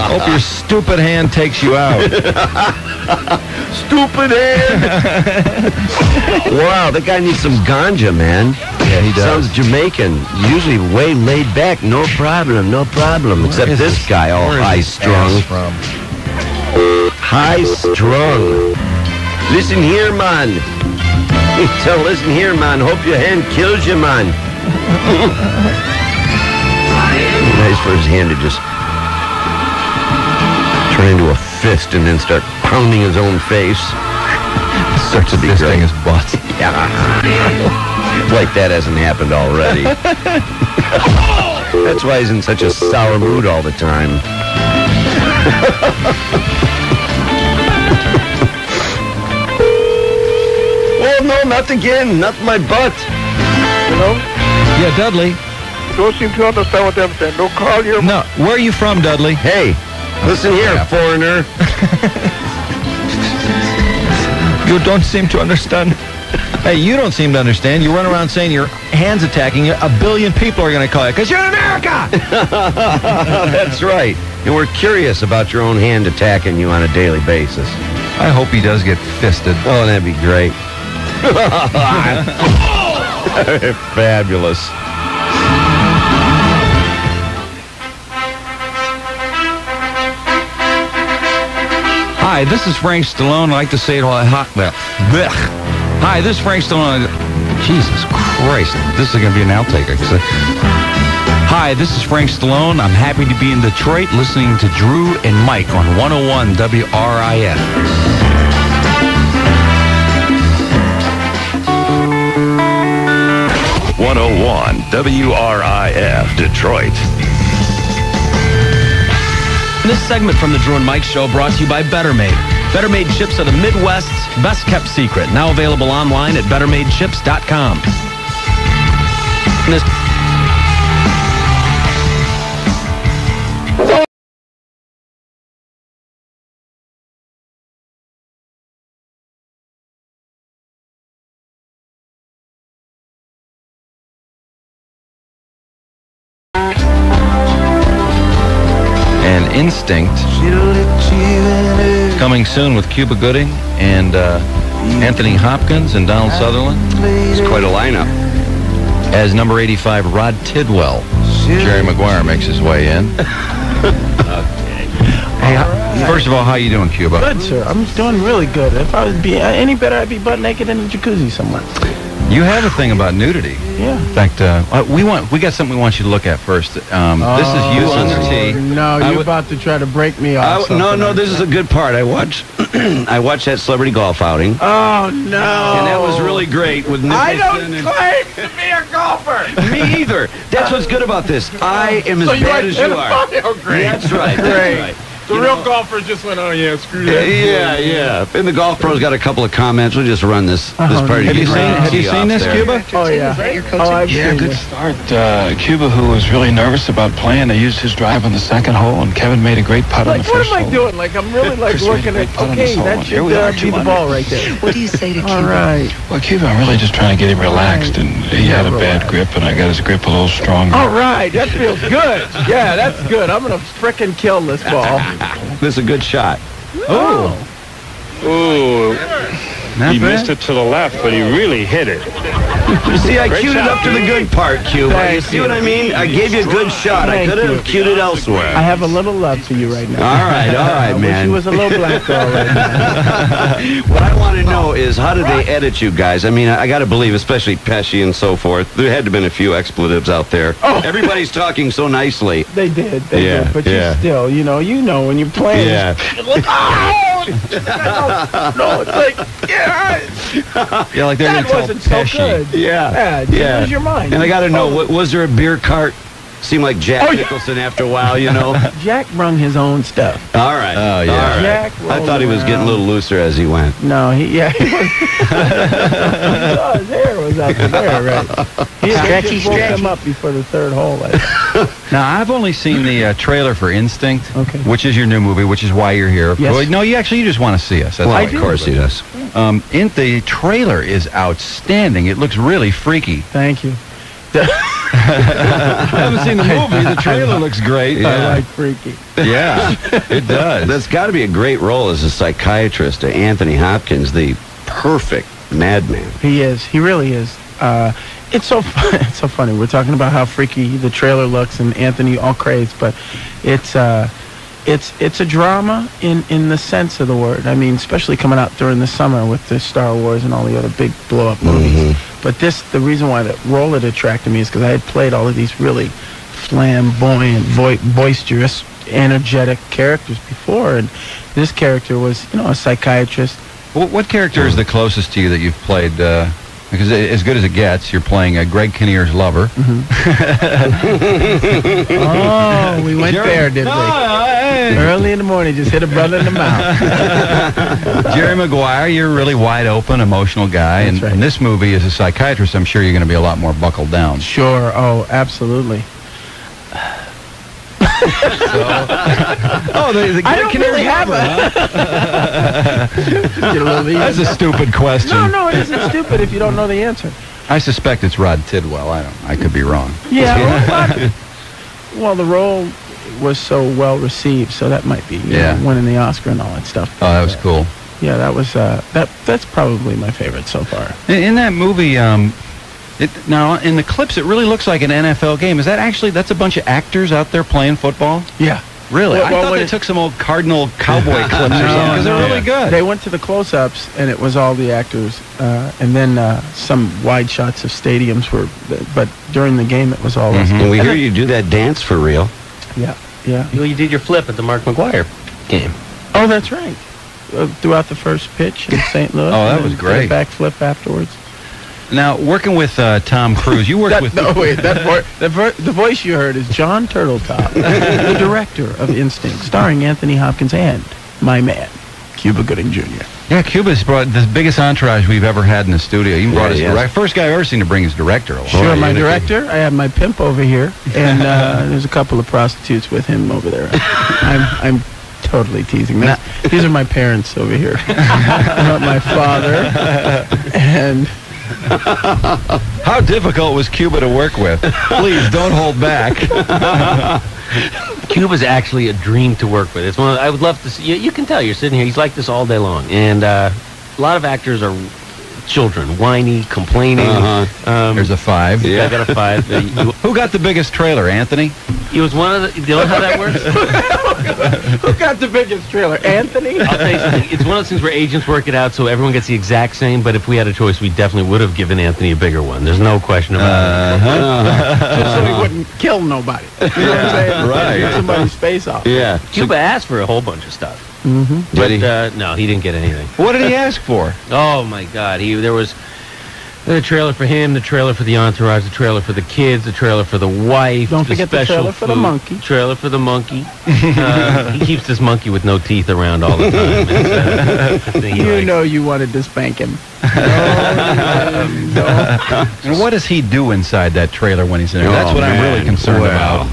Hope your stupid hand takes you out. Stupid hand! Wow, that guy needs some ganja, man. Yeah, he does. Sounds Jamaican. Usually way laid back. No problem, no problem. Except this guy, all high-strung. High-strung. Listen here, man. So listen here, man. Hope your hand kills you, man. Nice for his hand to just turn into a fist and then start pounding his own face. Starts to fisting his butt. Yeah. Like that hasn't happened already. That's why he's in such a sour mood all the time. Oh, no, not again. Not my butt. You know? Yeah, Dudley. You don't seem to understand what I'm saying. Don't call your... No, where are you from, Dudley? Hey, listen here, foreigner. You don't seem to understand. Hey, you don't seem to understand. You run around saying your hand's attacking you. 1 billion people are going to call you because you're in America. That's right. And we're curious about your own hand attacking you on a daily basis. I hope he does get fisted. Oh, that'd be great. Fabulous. Hi, this is Frank Stallone. I like to say it all. Hi, this is Frank Stallone. Jesus Christ, this is going to be an outtake. Hi, this is Frank Stallone. I'm happy to be in Detroit listening to Drew and Mike on 101 WRIF. 101 WRIF, Detroit. This segment from the Drew and Mike Show brought to you by Better Made. Better Made chips are the Midwest's best kept secret. Now available online at bettermadechips.com. And Instinct coming soon with Cuba Gooding and Anthony Hopkins and Donald Sutherland. It's quite a lineup. As number 85, Rod Tidwell. Jerry Maguire makes his way in. Hey, first of all, how you doing, Cuba? Good, sir. I'm doing really good. If I was any better, I'd be butt naked in a jacuzzi somewhere. You have a thing about nudity. Yeah. In fact, we got something we want you to look at first. This is you on the tee. No, you're about to try to break me off. No, this is a good part. I watched that celebrity golf outing. Oh, no. And that was really great with Nicholson. I don't claim to be a golfer. Me either. That's what's good about this. I am as bad as you are. Oh, great. That's right. Great. That's right. The real golfers just went, oh, yeah, screw that. Yeah. And the golf pros got a couple of comments. We'll just run this part. Have you seen this, Cuba? Oh, yeah. Yeah, good start. Cuba, who was really nervous about playing, they used his drive on the second hole, and Kevin made a great putt on the first hole. What am I doing? Like, I'm really, looking at, okay, that should be the ball right there. What do you say to Cuba? All right. Well, Cuba, I'm really just trying to get him relaxed, and he had a bad grip, and I got his grip a little stronger. All right, that feels good. Yeah, that's good. I'm going to frickin' kill this ball. This is a good shot. Oh. Ooh. He missed it to the left, but he really hit it. See, I queued it up to the good part, Cuba. You see what I mean? I gave you a good shot. I could have queued it elsewhere. I have a little love for you right now. All right, man. She was a little black girl right now. What I want to know is, how did they edit you guys? I mean, I got to believe, especially Pesci and so forth, there had to have been a few expletives out there. Oh. Everybody's talking so nicely. They did. But you still, you know when you're playing. Yeah. No, it's like, Yeah, like they're that wasn't so good. Yeah. You lose your mind. And I got to know, was there a beer cart? Seemed like Jack Nicholson after a while, you know. Jack brung his own stuff. All right. Oh, yeah. All right. Jack I thought he was getting a little looser as he went. No, he was. His hair was out there, right? He just woke him up before the third hole. Now, I've only seen the trailer for Instinct, which is your new movie, which is why you're here. Yes. No, you just want to see us. That's Of course he does. The trailer is outstanding. It looks really freaky. Thank you. I haven't seen the movie. The trailer looks great. I like freaky. Yeah, it does. That's got to be a great role as a psychiatrist. Anthony Hopkins, the perfect madman. He is. He really is. It's so funny. We're talking about how freaky the trailer looks and Anthony all crazed, but it's a drama in the sense of the word. I mean, especially coming out during the summer with the Star Wars and all the other big blow-up movies. But the reason why the role it attracted me is because I had played all of these really flamboyant, boisterous, energetic characters before, and this character was, a psychiatrist. What character is the closest to you that you've played? Because as good as it gets, you're playing Greg Kinnear's lover. Oh, we went there, didn't we? Early in the morning, just hit a brother in the mouth. Jerry Maguire, you're a really wide open, emotional guy, and this movie, as a psychiatrist, I'm sure you're going to be a lot more buckled down. Sure. Oh, absolutely. I don't really have That's a stupid question. No, it isn't stupid if you don't know the answer. I suspect it's Rod Tidwell. I could be wrong. Yeah. Well, the role was so well received, so that might be winning the Oscar and all that stuff. Oh, that was cool. Yeah, that was that's probably my favorite so far. In that movie, now in the clips, it really looks like an NFL game. Is that that's a bunch of actors out there playing football? Yeah. Really? Well, I thought when they it- took some old Cardinal cowboy clips or something, because they're really good. They went to the close-ups, and it was all the actors, and then some wide shots of stadiums were. But during the game, it was all us. And we hear you do that dance for real. Yeah, yeah. Well, you did your flip at the Mark McGuire game. Oh, that's right. Throughout the first pitch in St. Louis. Oh, that and was then great. did a backflip afterwards. Now, working with Tom Cruise, you worked with... No, wait. The voice you heard is John Turtletop, the director of Instinct, starring Anthony Hopkins and my man, Cuba Gooding Jr. Yeah, Cuba's brought the biggest entourage we've ever had in the studio. He brought his he has. director. First guy I've ever seen to bring his director along. Sure, my director. I have my pimp over here, and there's a couple of prostitutes with him over there. I'm totally teasing. These are my parents over here. My father and... How difficult was Cuba to work with? Please, don't hold back. Cuba's actually a dream to work with. It's one. I would love to see. You can tell you're sitting here. He's like this all day long, and a lot of actors are children, whiny, complaining. There's a 5. Yeah, I got a 5. Who got the biggest trailer, Anthony? He was one of the. You know how that works? Who got the biggest trailer? Anthony? I'll tell you something. It's one of those things where agents work it out so everyone gets the exact same, but if we had a choice, we definitely would have given Anthony a bigger one. There's no question about it. So he wouldn't kill nobody. You know what I'm saying? Right. Get somebody's face off. Yeah. Cuba asked for a whole bunch of stuff. Mm-hmm. But no, he didn't get anything. What did he ask for? Oh, my God. There was the trailer for him, the trailer for the entourage, the trailer for the kids, the trailer for the wife. Don't forget the special trailer for the food, monkey. Trailer for the monkey. He keeps this monkey with no teeth around all the time. It's a thing he You likes. know you wanted to spank him. And what does he do inside that trailer when he's in there? That's Oh, what I'm really man. concerned Wow. about.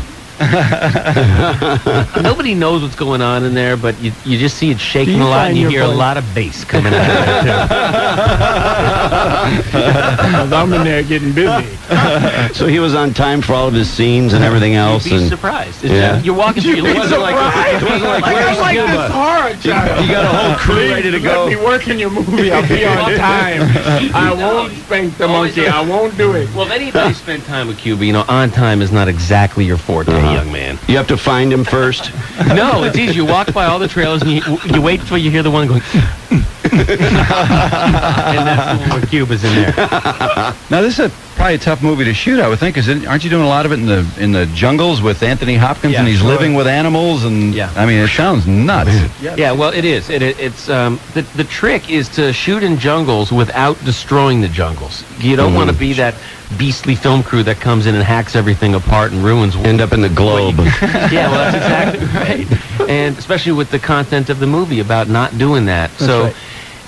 Nobody knows what's going on in there, but you just see it shaking Do you a lot, and find you your hear a voice- lot of bass coming out of Because I'm in there getting busy. So he was on time for all of his scenes and everything else. You'd be and surprised. Yeah. You're walking through. It wasn't like I'm like this horror child. You got a whole crew ready to go. Let me work in your movie. I'll be on time. I won't spank the monkey. I won't do it. Well, if anybody spent time with Cuba, on time is not exactly your forte, young man. You have to find him first. No, it's easy. You walk by all the trailers and you wait until you hear the one going, and that's the one where Cuba's in there. Now, this is probably a tough movie to shoot, I would think. Aren't you doing a lot of it in the jungles with Anthony Hopkins, Yeah, and he's sure. living with animals? And Yeah. I mean, it sounds nuts. Yeah, well, it is. It's the trick is to shoot in jungles without destroying the jungles. You don't want to be that beastly film crew that comes in and hacks everything apart and ruins. End up in the globe. Yeah, well, that's exactly right. And especially with the content of the movie about not doing that. So right.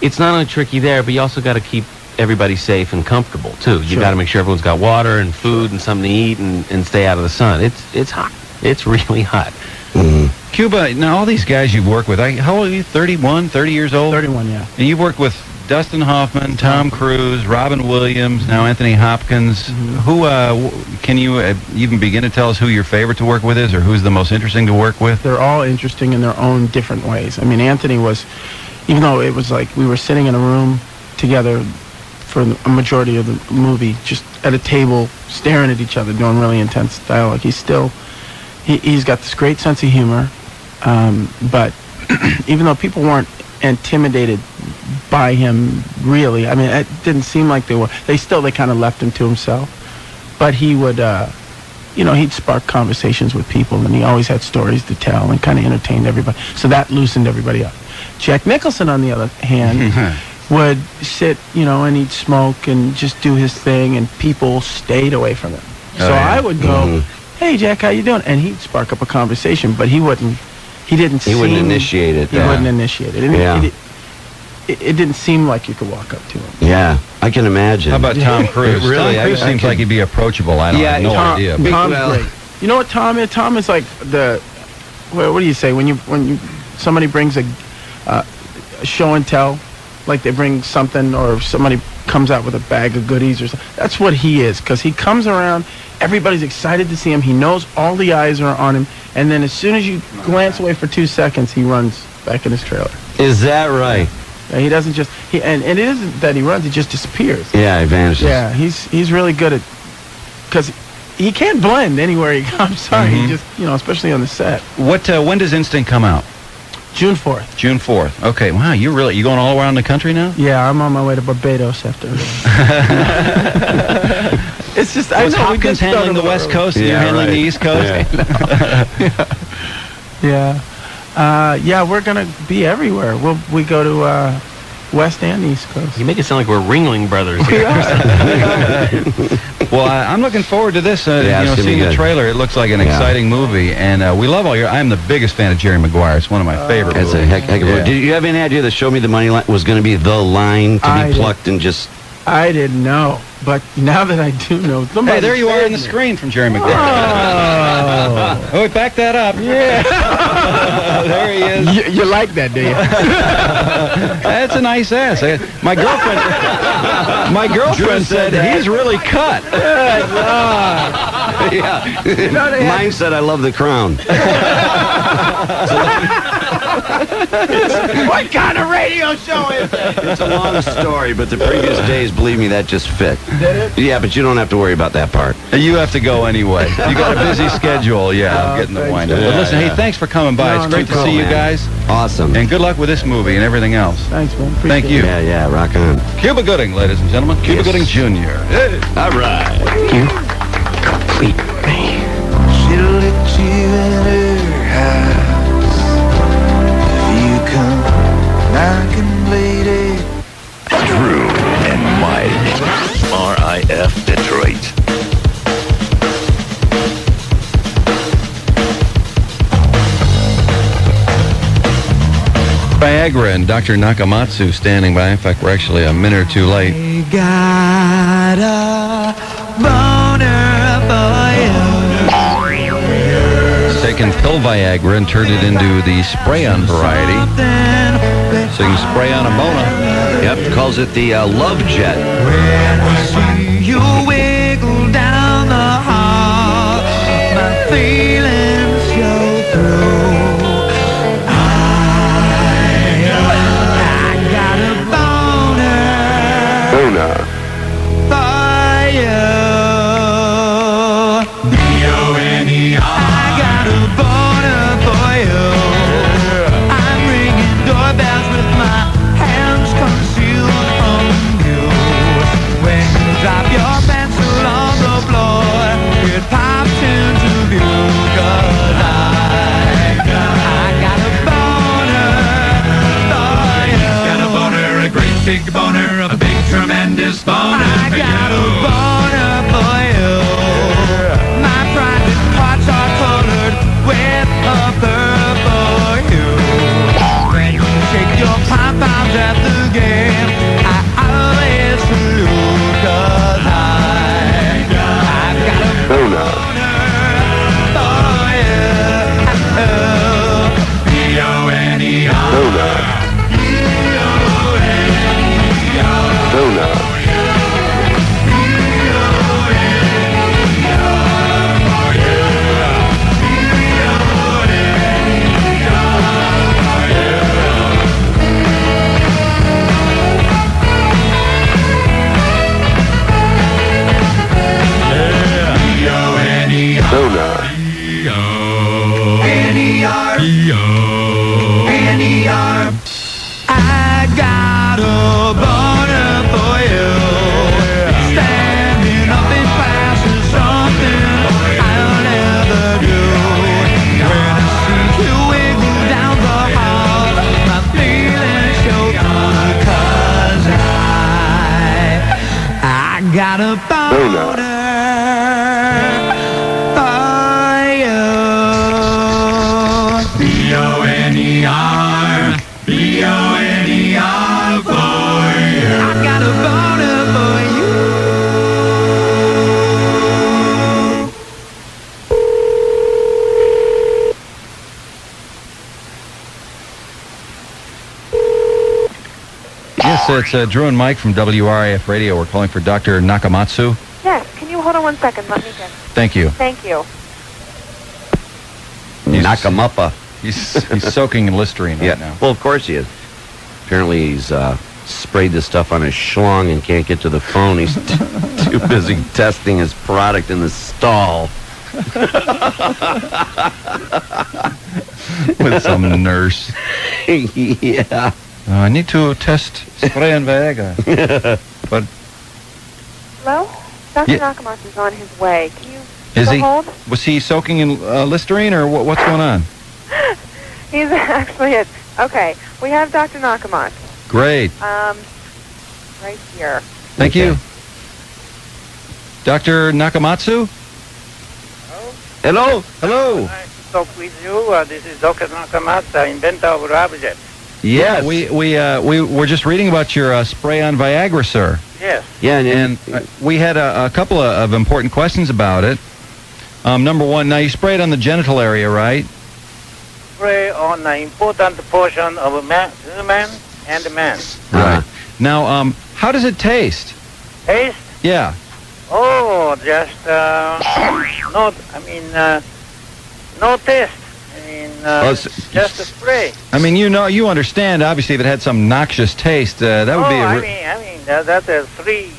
it's not only tricky there, but you also got to keep everybody safe and comfortable too. You Sure. got to make sure everyone's got water and food and something to eat and stay out of the sun. It's hot. It's really hot. Cuba, now all these guys you've worked with, how old are you? 31, 30 years old? 31, yeah. And you've worked with Dustin Hoffman, Tom Cruise, Robin Williams, now Anthony Hopkins. Who can you even begin to tell us who your favorite to work with is, or who's the most interesting to work with? They're all interesting in their own different ways. I mean, Anthony was, even though it was like we were sitting in a room together for a majority of the movie, just at a table, staring at each other, doing really intense dialogue. He's got this great sense of humor, but even though people weren't intimidated by him, really, I mean, it didn't seem like they were. They kind of left him to himself, but he would, he'd spark conversations with people, and he always had stories to tell and kind of entertained everybody. So that loosened everybody up. Jack Nicholson, on the other hand, would sit, and he'd smoke and just do his thing, and people stayed away from him. So I would go, "Hey, Jack, how you doing?" And he'd spark up a conversation, but he wouldn't initiate it. He wouldn't initiate it. And it didn't seem like you could walk up to him. Yeah, I can imagine. How about Tom Cruise? Really? Tom Cruise seems like he'd be approachable. I don't have no idea. But Tom's great. You know what Tom is? Tom is like what do you say when somebody brings a show and tell, like they bring something, or somebody comes out with a bag of goodies or something. That's what he is, because he comes around, everybody's excited to see him, he knows all the eyes are on him, and then as soon as you glance away for 2 seconds, he runs back in his trailer. Is that right? Yeah, he doesn't just, and it isn't that he runs, he just disappears. Yeah, he vanishes. Yeah, he's really good at, because he can't blend anywhere he goes. I'm sorry, he just, especially on the set. When does Instinct come out? June 4th. June 4th. Okay, wow, you going all around the country now? Yeah, I'm on my way to Barbados after. It's just, I know Hopkins handling the West Coast and you're handling the East Coast? Yeah, we're going to be everywhere. We go to West and East Coast. You make it sound like we're Ringling Brothers. We are. Well, I'm looking forward to this. Seeing the trailer, it looks like an exciting movie, and we love all I'm the biggest fan of Jerry Maguire. It's one of my favorite movies. That's a heck of a movie. Did you have any idea the Show Me the Money line was going to be the line to be plucked and just... I didn't know, but now that I do know... Hey, there you are on the screen from Jerry Maguire. Oh, back that up. Yeah. There he is. You like that, do you? That's a nice ass. My girlfriend said he's really cut. Mine said I love the Crown. What kind of radio show is it? It's a long story, but the previous days, believe me, that just fit. Did it? Yeah, but you don't have to worry about that part. You have to go anyway. You got a busy schedule. Yeah, I'm getting the wind up. But listen, hey, thanks for coming by. It's great to see you guys. Awesome. And good luck with this movie and everything else. Thanks, man. Thank you. Yeah, rock on. Cuba Gooding, ladies and gentlemen. Cuba Gooding Jr. Hey. All right. Complete me. She'll let you in her house. If you come knocking lady. Drew and Mike. RIF Detroit. Viagra and Dr. NakaMats standing by. In fact, we're actually a minute or two late. Got a boner for you. Taken pill Viagra and turned it into the spray-on variety. So you can spray on a boner. Yep, calls it the Love Jet. When I see you wiggle down the hall, my feelings show through. I got a boner for you. B-O-N-E-R. I got a boner for you. I'm ringing doorbells with my hands concealed from you. When you drop your pencil on the floor, it pops into view. 'Cause I got a boner for you. Got a boner, a great big boner, a big tremendous boner. I got a boner for you. My private parts are colored with a purple hue. When you shake your pom-poms at the game, I always salute. 'Cause I've got a boner for you. B-O-N-E-R. N-E-R. I got a boner for you. Standing up in class is something I'll never do. When I see you wiggle down the hall, my feelings show through. 'Cause I got a boner for you. B-O-N-E-R. B-O-N-E-R for you. I got a boner for you. Yes, it's Drew and Mike from WRIF Radio. We're calling for Dr. NakaMats. Yes, can you hold on 1 second? Let me get. Thank you. Thank you. NakaMuppa. He's soaking in Listerine right now. Well, of course he is. Apparently he's sprayed this stuff on his schlong and can't get to the phone. He's Too busy testing his product in the stall. With some nurse. Yeah. I need to test spray and Viagra. But Hello? Dr. Yeah. NakaMats is on his way. Can you is still he? hold? Was he soaking in Listerine, or what's going on? He's actually at... Okay, we have Dr. NakaMats. Great. Right here. Thank you. Dr. Nakamatsu? Hello. Hello. Nice to talk with you. This is Dr. NakaMats, inventor of Rabjet. Yes. We were just reading about your spray on Viagra, sir. Yes. Yeah, And we had a couple of important questions about it. Number one, now you spray it on the genital area, right? Spray on an important portion of a man, woman and man. Right. Now, how does it taste? Taste? Yeah. Oh, just no taste. I mean, just a spray. I mean, you understand, obviously, if it had some noxious taste, that would be I mean, that is three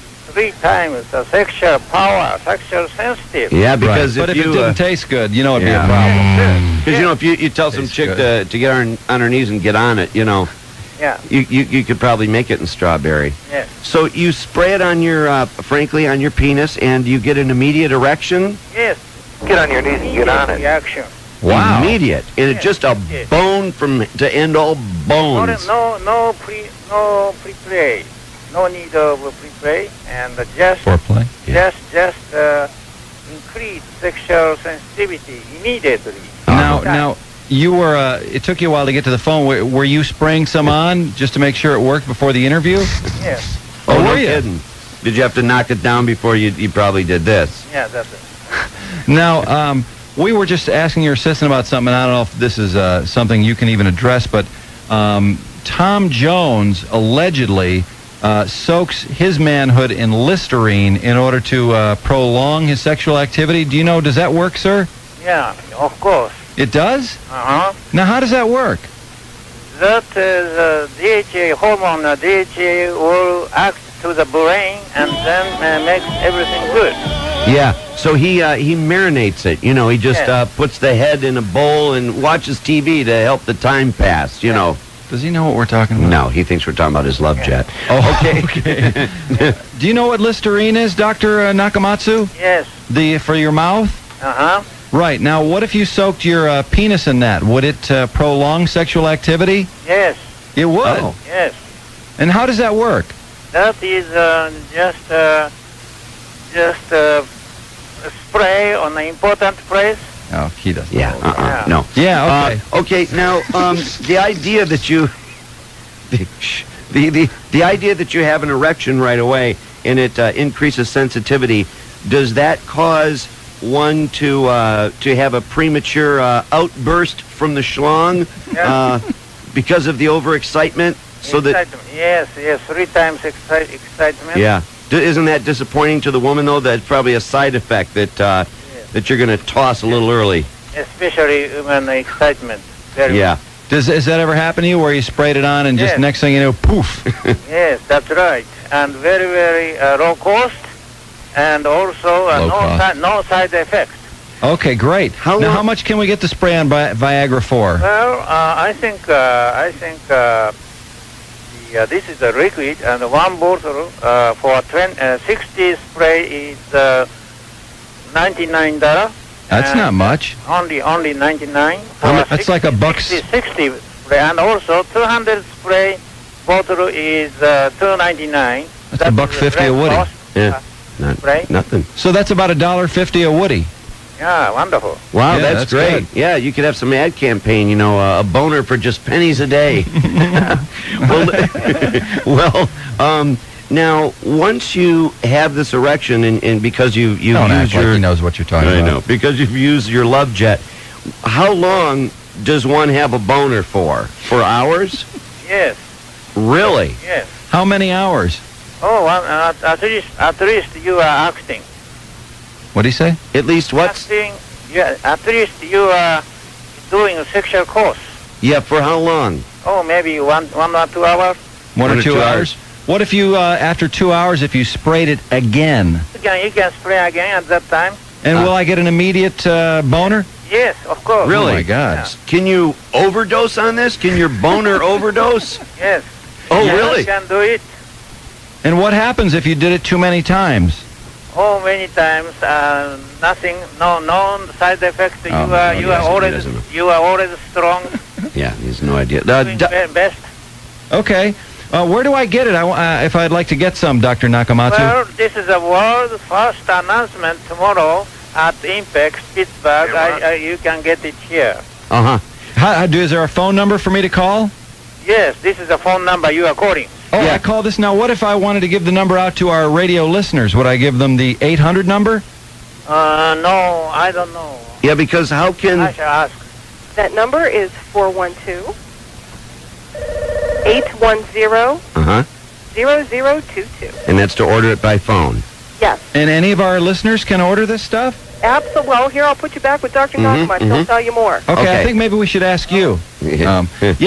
times the sexual power, sexual sensitive. Yeah, because but if it you, didn't taste good, it'd be a problem. Because if you tell some chick to get on her knees and get on it, Yeah. you could probably make it in strawberry. Yes. So you spray it on your, frankly, on your penis, and you get an immediate erection. Yes. Get on your knees and get on it. Reaction. Wow. Immediate, and it's just a bone to end all bones. No pre-play. No need of pre-play, and just Foreplay. just increase sexual sensitivity immediately. Now you were. It took you a while to get to the phone. Were you spraying some on just to make sure it worked before the interview? Yes. Oh, were no you? kidding. Did you have to knock it down before you probably did this? Yeah, that's it. Now, we were just asking your assistant about something. I don't know if this is something you can even address, but Tom Jones allegedly soaks his manhood in Listerine in order to prolong his sexual activity. Do you know, does that work, sir? Yeah, of course. It does? Uh-huh. Now, how does that work? That is DHA hormone. DHA will act to the brain and then makes everything good. Yeah. So he marinates it. He just puts the head in a bowl and watches TV to help the time pass. Does he know what we're talking about? No, he thinks we're talking about his love jet. Oh, okay. Do you know what Listerine is, Dr. Nakamatsu? Yes. For your mouth? Uh-huh. Right. Now, what if you soaked your penis in that? Would it prolong sexual activity? Yes. It would? Oh. Yes. And how does that work? That is just a spray on an important place. Oh, he doesn't. Yeah. No. Yeah, okay. Okay. Now, the idea that you, the idea that you have an erection right away and it increases sensitivity, does that cause one to have a premature outburst from the schlong because of the overexcitement? So excitement. Yes, 3 times excitement. Yeah. Isn't that disappointing to the woman, though? That's probably a side effect that you're going to toss a little early. Especially when excitement. Very yeah. Has that ever happened to you where you sprayed it on and just next thing you know, poof? Yes, that's right. And very, very low cost and also no side effects. Okay, great. Now, how much can we get the spray on Viagra for? Well, I think this is a liquid, and one bottle for 60 spray is $99. That's not much. Only $99. That's like $1. 60 spray, and also 200 spray bottle is $2.99. That's $1.50 a woody. Yeah. Nothing. So that's about $1.50 a woody. Yeah, wonderful. Wow, Yeah, that's great. good. Yeah, you could have some ad campaign, a boner for just pennies a day. Well, now, once you have this erection, and because you Don't use act like he knows what you're talking about. I know, because you've used your love jet, how long does one have a boner for? For hours? Yes. Really? Yes. How many hours? Oh, at least you are acting. What do you say? At least what? Acting. Yeah, at least you are doing a sexual course. Yeah, for how long? Oh, maybe one or 2 hours. 1 or 2 hours? What if you, after 2 hours, if you sprayed it again? You can spray again at that time. And will I get an immediate boner? Yes, of course. Really? Oh, my God. Yeah. Can you overdose on this? Can your boner overdose? Yes. Oh, Yes, really? You can do it. And what happens if you did it too many times? Oh, many times. Nothing. No side effects. You are already strong. Yeah, he has no idea. Doing best. Okay. Where do I get it? If I'd like to get some, Dr. NakaMats. Well, this is the world's first announcement tomorrow at Impex, Pittsburgh. You can get it here. Is there a phone number for me to call? Yes, this is the phone number you are calling. Oh, yeah. I call this now. What if I wanted to give the number out to our radio listeners? Would I give them the 800 number? No, I don't know. Yeah, because how can... I shall ask. That number is 412-810-0022. And that's to order it by phone. Yes. And any of our listeners can order this stuff? Absolutely. Well, here, I'll put you back with Dr. NakaMats. He'll tell you more. Okay, I think maybe we should ask you. Yeah,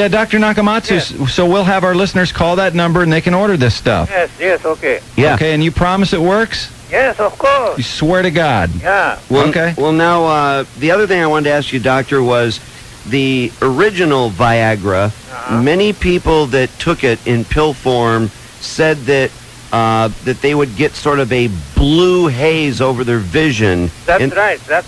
Dr. NakaMats, so we'll have our listeners call that number and they can order this stuff. Yes, okay. Yeah. Okay, and you promise it works? Yes, of course. You swear to God? Yeah. Well, okay. Well, now, the other thing I wanted to ask you, Doctor, was the original Viagra. Many people that took it in pill form said that that they would get sort of a blue haze over their vision. That's right. That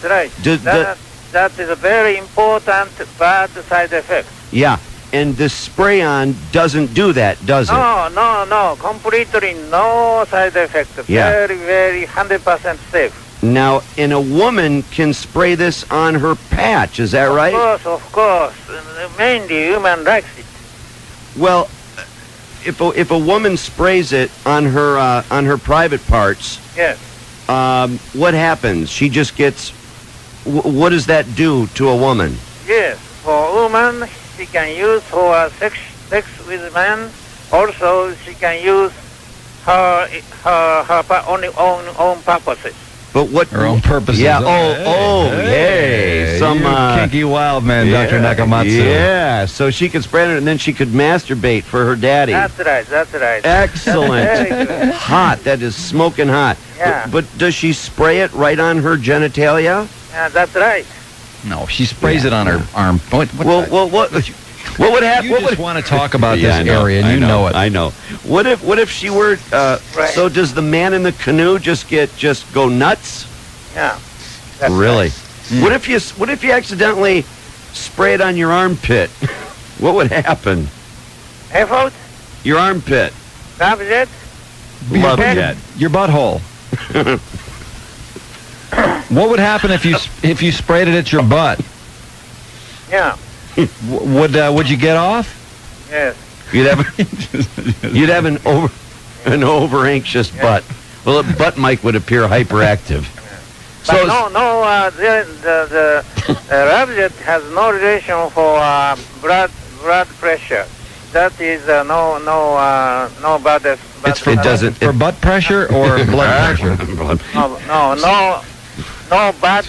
is a very important bad side effect. Yeah, and the spray-on doesn't do that, does it? No. Completely no side effect. Yeah. Very, very 100% safe. Now, and a woman can spray this on her patch, is that right? Of course. Mainly human likes it. Well, if a woman sprays it on her private parts, yes. What happens? She just gets. What does that do to a woman? Yes, for a woman, she can use for sex with men. Also, she can use her own purposes. But what her own purposes? Yeah. Hey. Some kinky wild man, Dr. NakaMats. Yeah. So she could spray it, and then she could masturbate for her daddy. That's right. Excellent. Hot. That is smoking hot. Yeah. But does she spray it right on her genitalia? Yeah, that's right. No, she sprays it on her arm. What would happen? You just want to talk about this area, and you know it. I know. What if she were? Right. So does the man in the canoe just go nuts? Yeah. Really? What if you accidentally spray it on your armpit? What would happen? Effort? Your armpit. Love jet? Love jet. Your butthole. What would happen if you sprayed it at your butt? Yeah. Would you get off? Yes. You'd have an over anxious butt. Well, a butt mic would appear hyperactive. But the Rabjet has no relation for blood pressure. That is no bad. It's for for butt pressure or blood pressure. No bad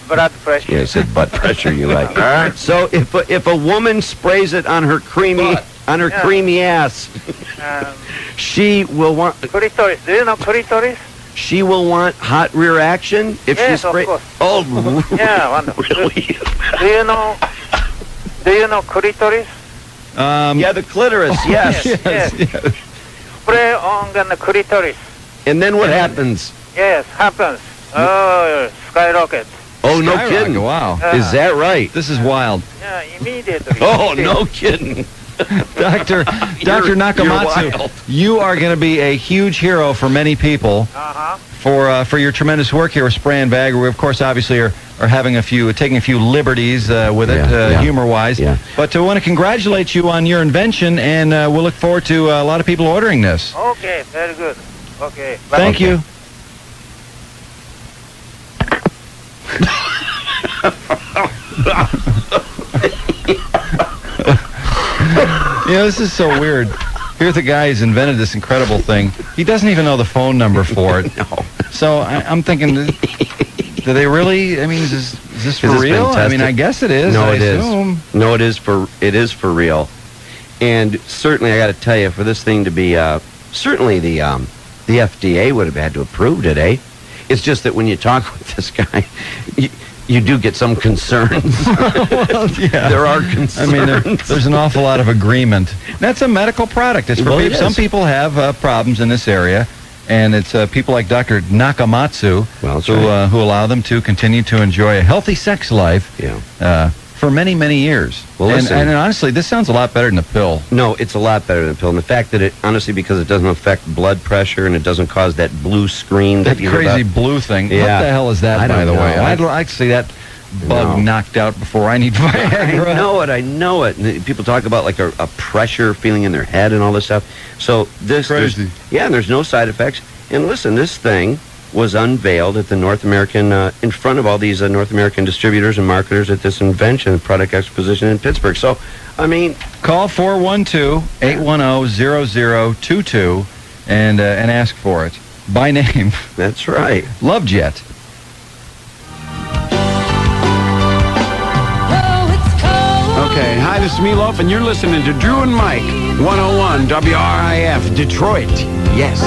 blood pressure. Yeah, I said butt pressure. You like? All right. So if a woman sprays it on her creamy creamy ass, she will want clitoris. Do you know clitoris? She will want hot rear action if she sprays. Of course. Oh, yeah, wonderful. Really? Do you know clitoris? Yeah, the clitoris. Yes. Yes. Spray on the clitoris. And then what happens? Yes, happens. Oh, skyrocket. Oh, no kidding. Wow. Is that right? This is wild. Yeah, immediately. Oh, no kidding. Dr. NakaMats, you are going to be a huge hero for many people for your tremendous work here with Spray and Viagra. We, of course, obviously are taking a few liberties with it, humor-wise. Yeah. But I want to congratulate you on your invention, and we'll look forward to a lot of people ordering this. Okay, very good. Okay. Thank you. This is so weird. Here's the guy who's invented this incredible thing. He doesn't even know the phone number for it. No. So I'm thinking, do they really? I mean, is this for real? Fantastic? I mean, I guess it is. No, it is. No, it is for real. And certainly, I got to tell you, for this thing to be certainly the FDA would have had to approve it, eh? It's just that when you talk with this guy, you do get some concerns. Well, yeah. There are concerns. I mean, there's an awful lot of agreement. That's a medical product. It's for Well, people. it Some is. people have problems in this area, and it's people like Dr. NakaMats who allow them to continue to enjoy a healthy sex life for many, many years. Well, listen. and honestly, this sounds a lot better than a pill. No, it's a lot better than a pill. And the fact that it, honestly, because it doesn't affect blood pressure and it doesn't cause that blue screen. That you crazy hear about. blue thing. Yeah. What the hell is that, I by don't the know. way? I'd like to see that bug knocked out before I need Viagra. I know it. And people talk about like a pressure feeling in their head and all this stuff. So this, Crazy. and there's no side effects. And listen, this thing was unveiled at the North American, in front of all these North American distributors and marketers at this invention product exposition in Pittsburgh. So, I mean, call 412-810-0022 and ask for it by name. That's right. LoveJet. Okay, hi, this is Meatloaf, and you're listening to Drew and Mike, 101 WRIF, Detroit. Yes.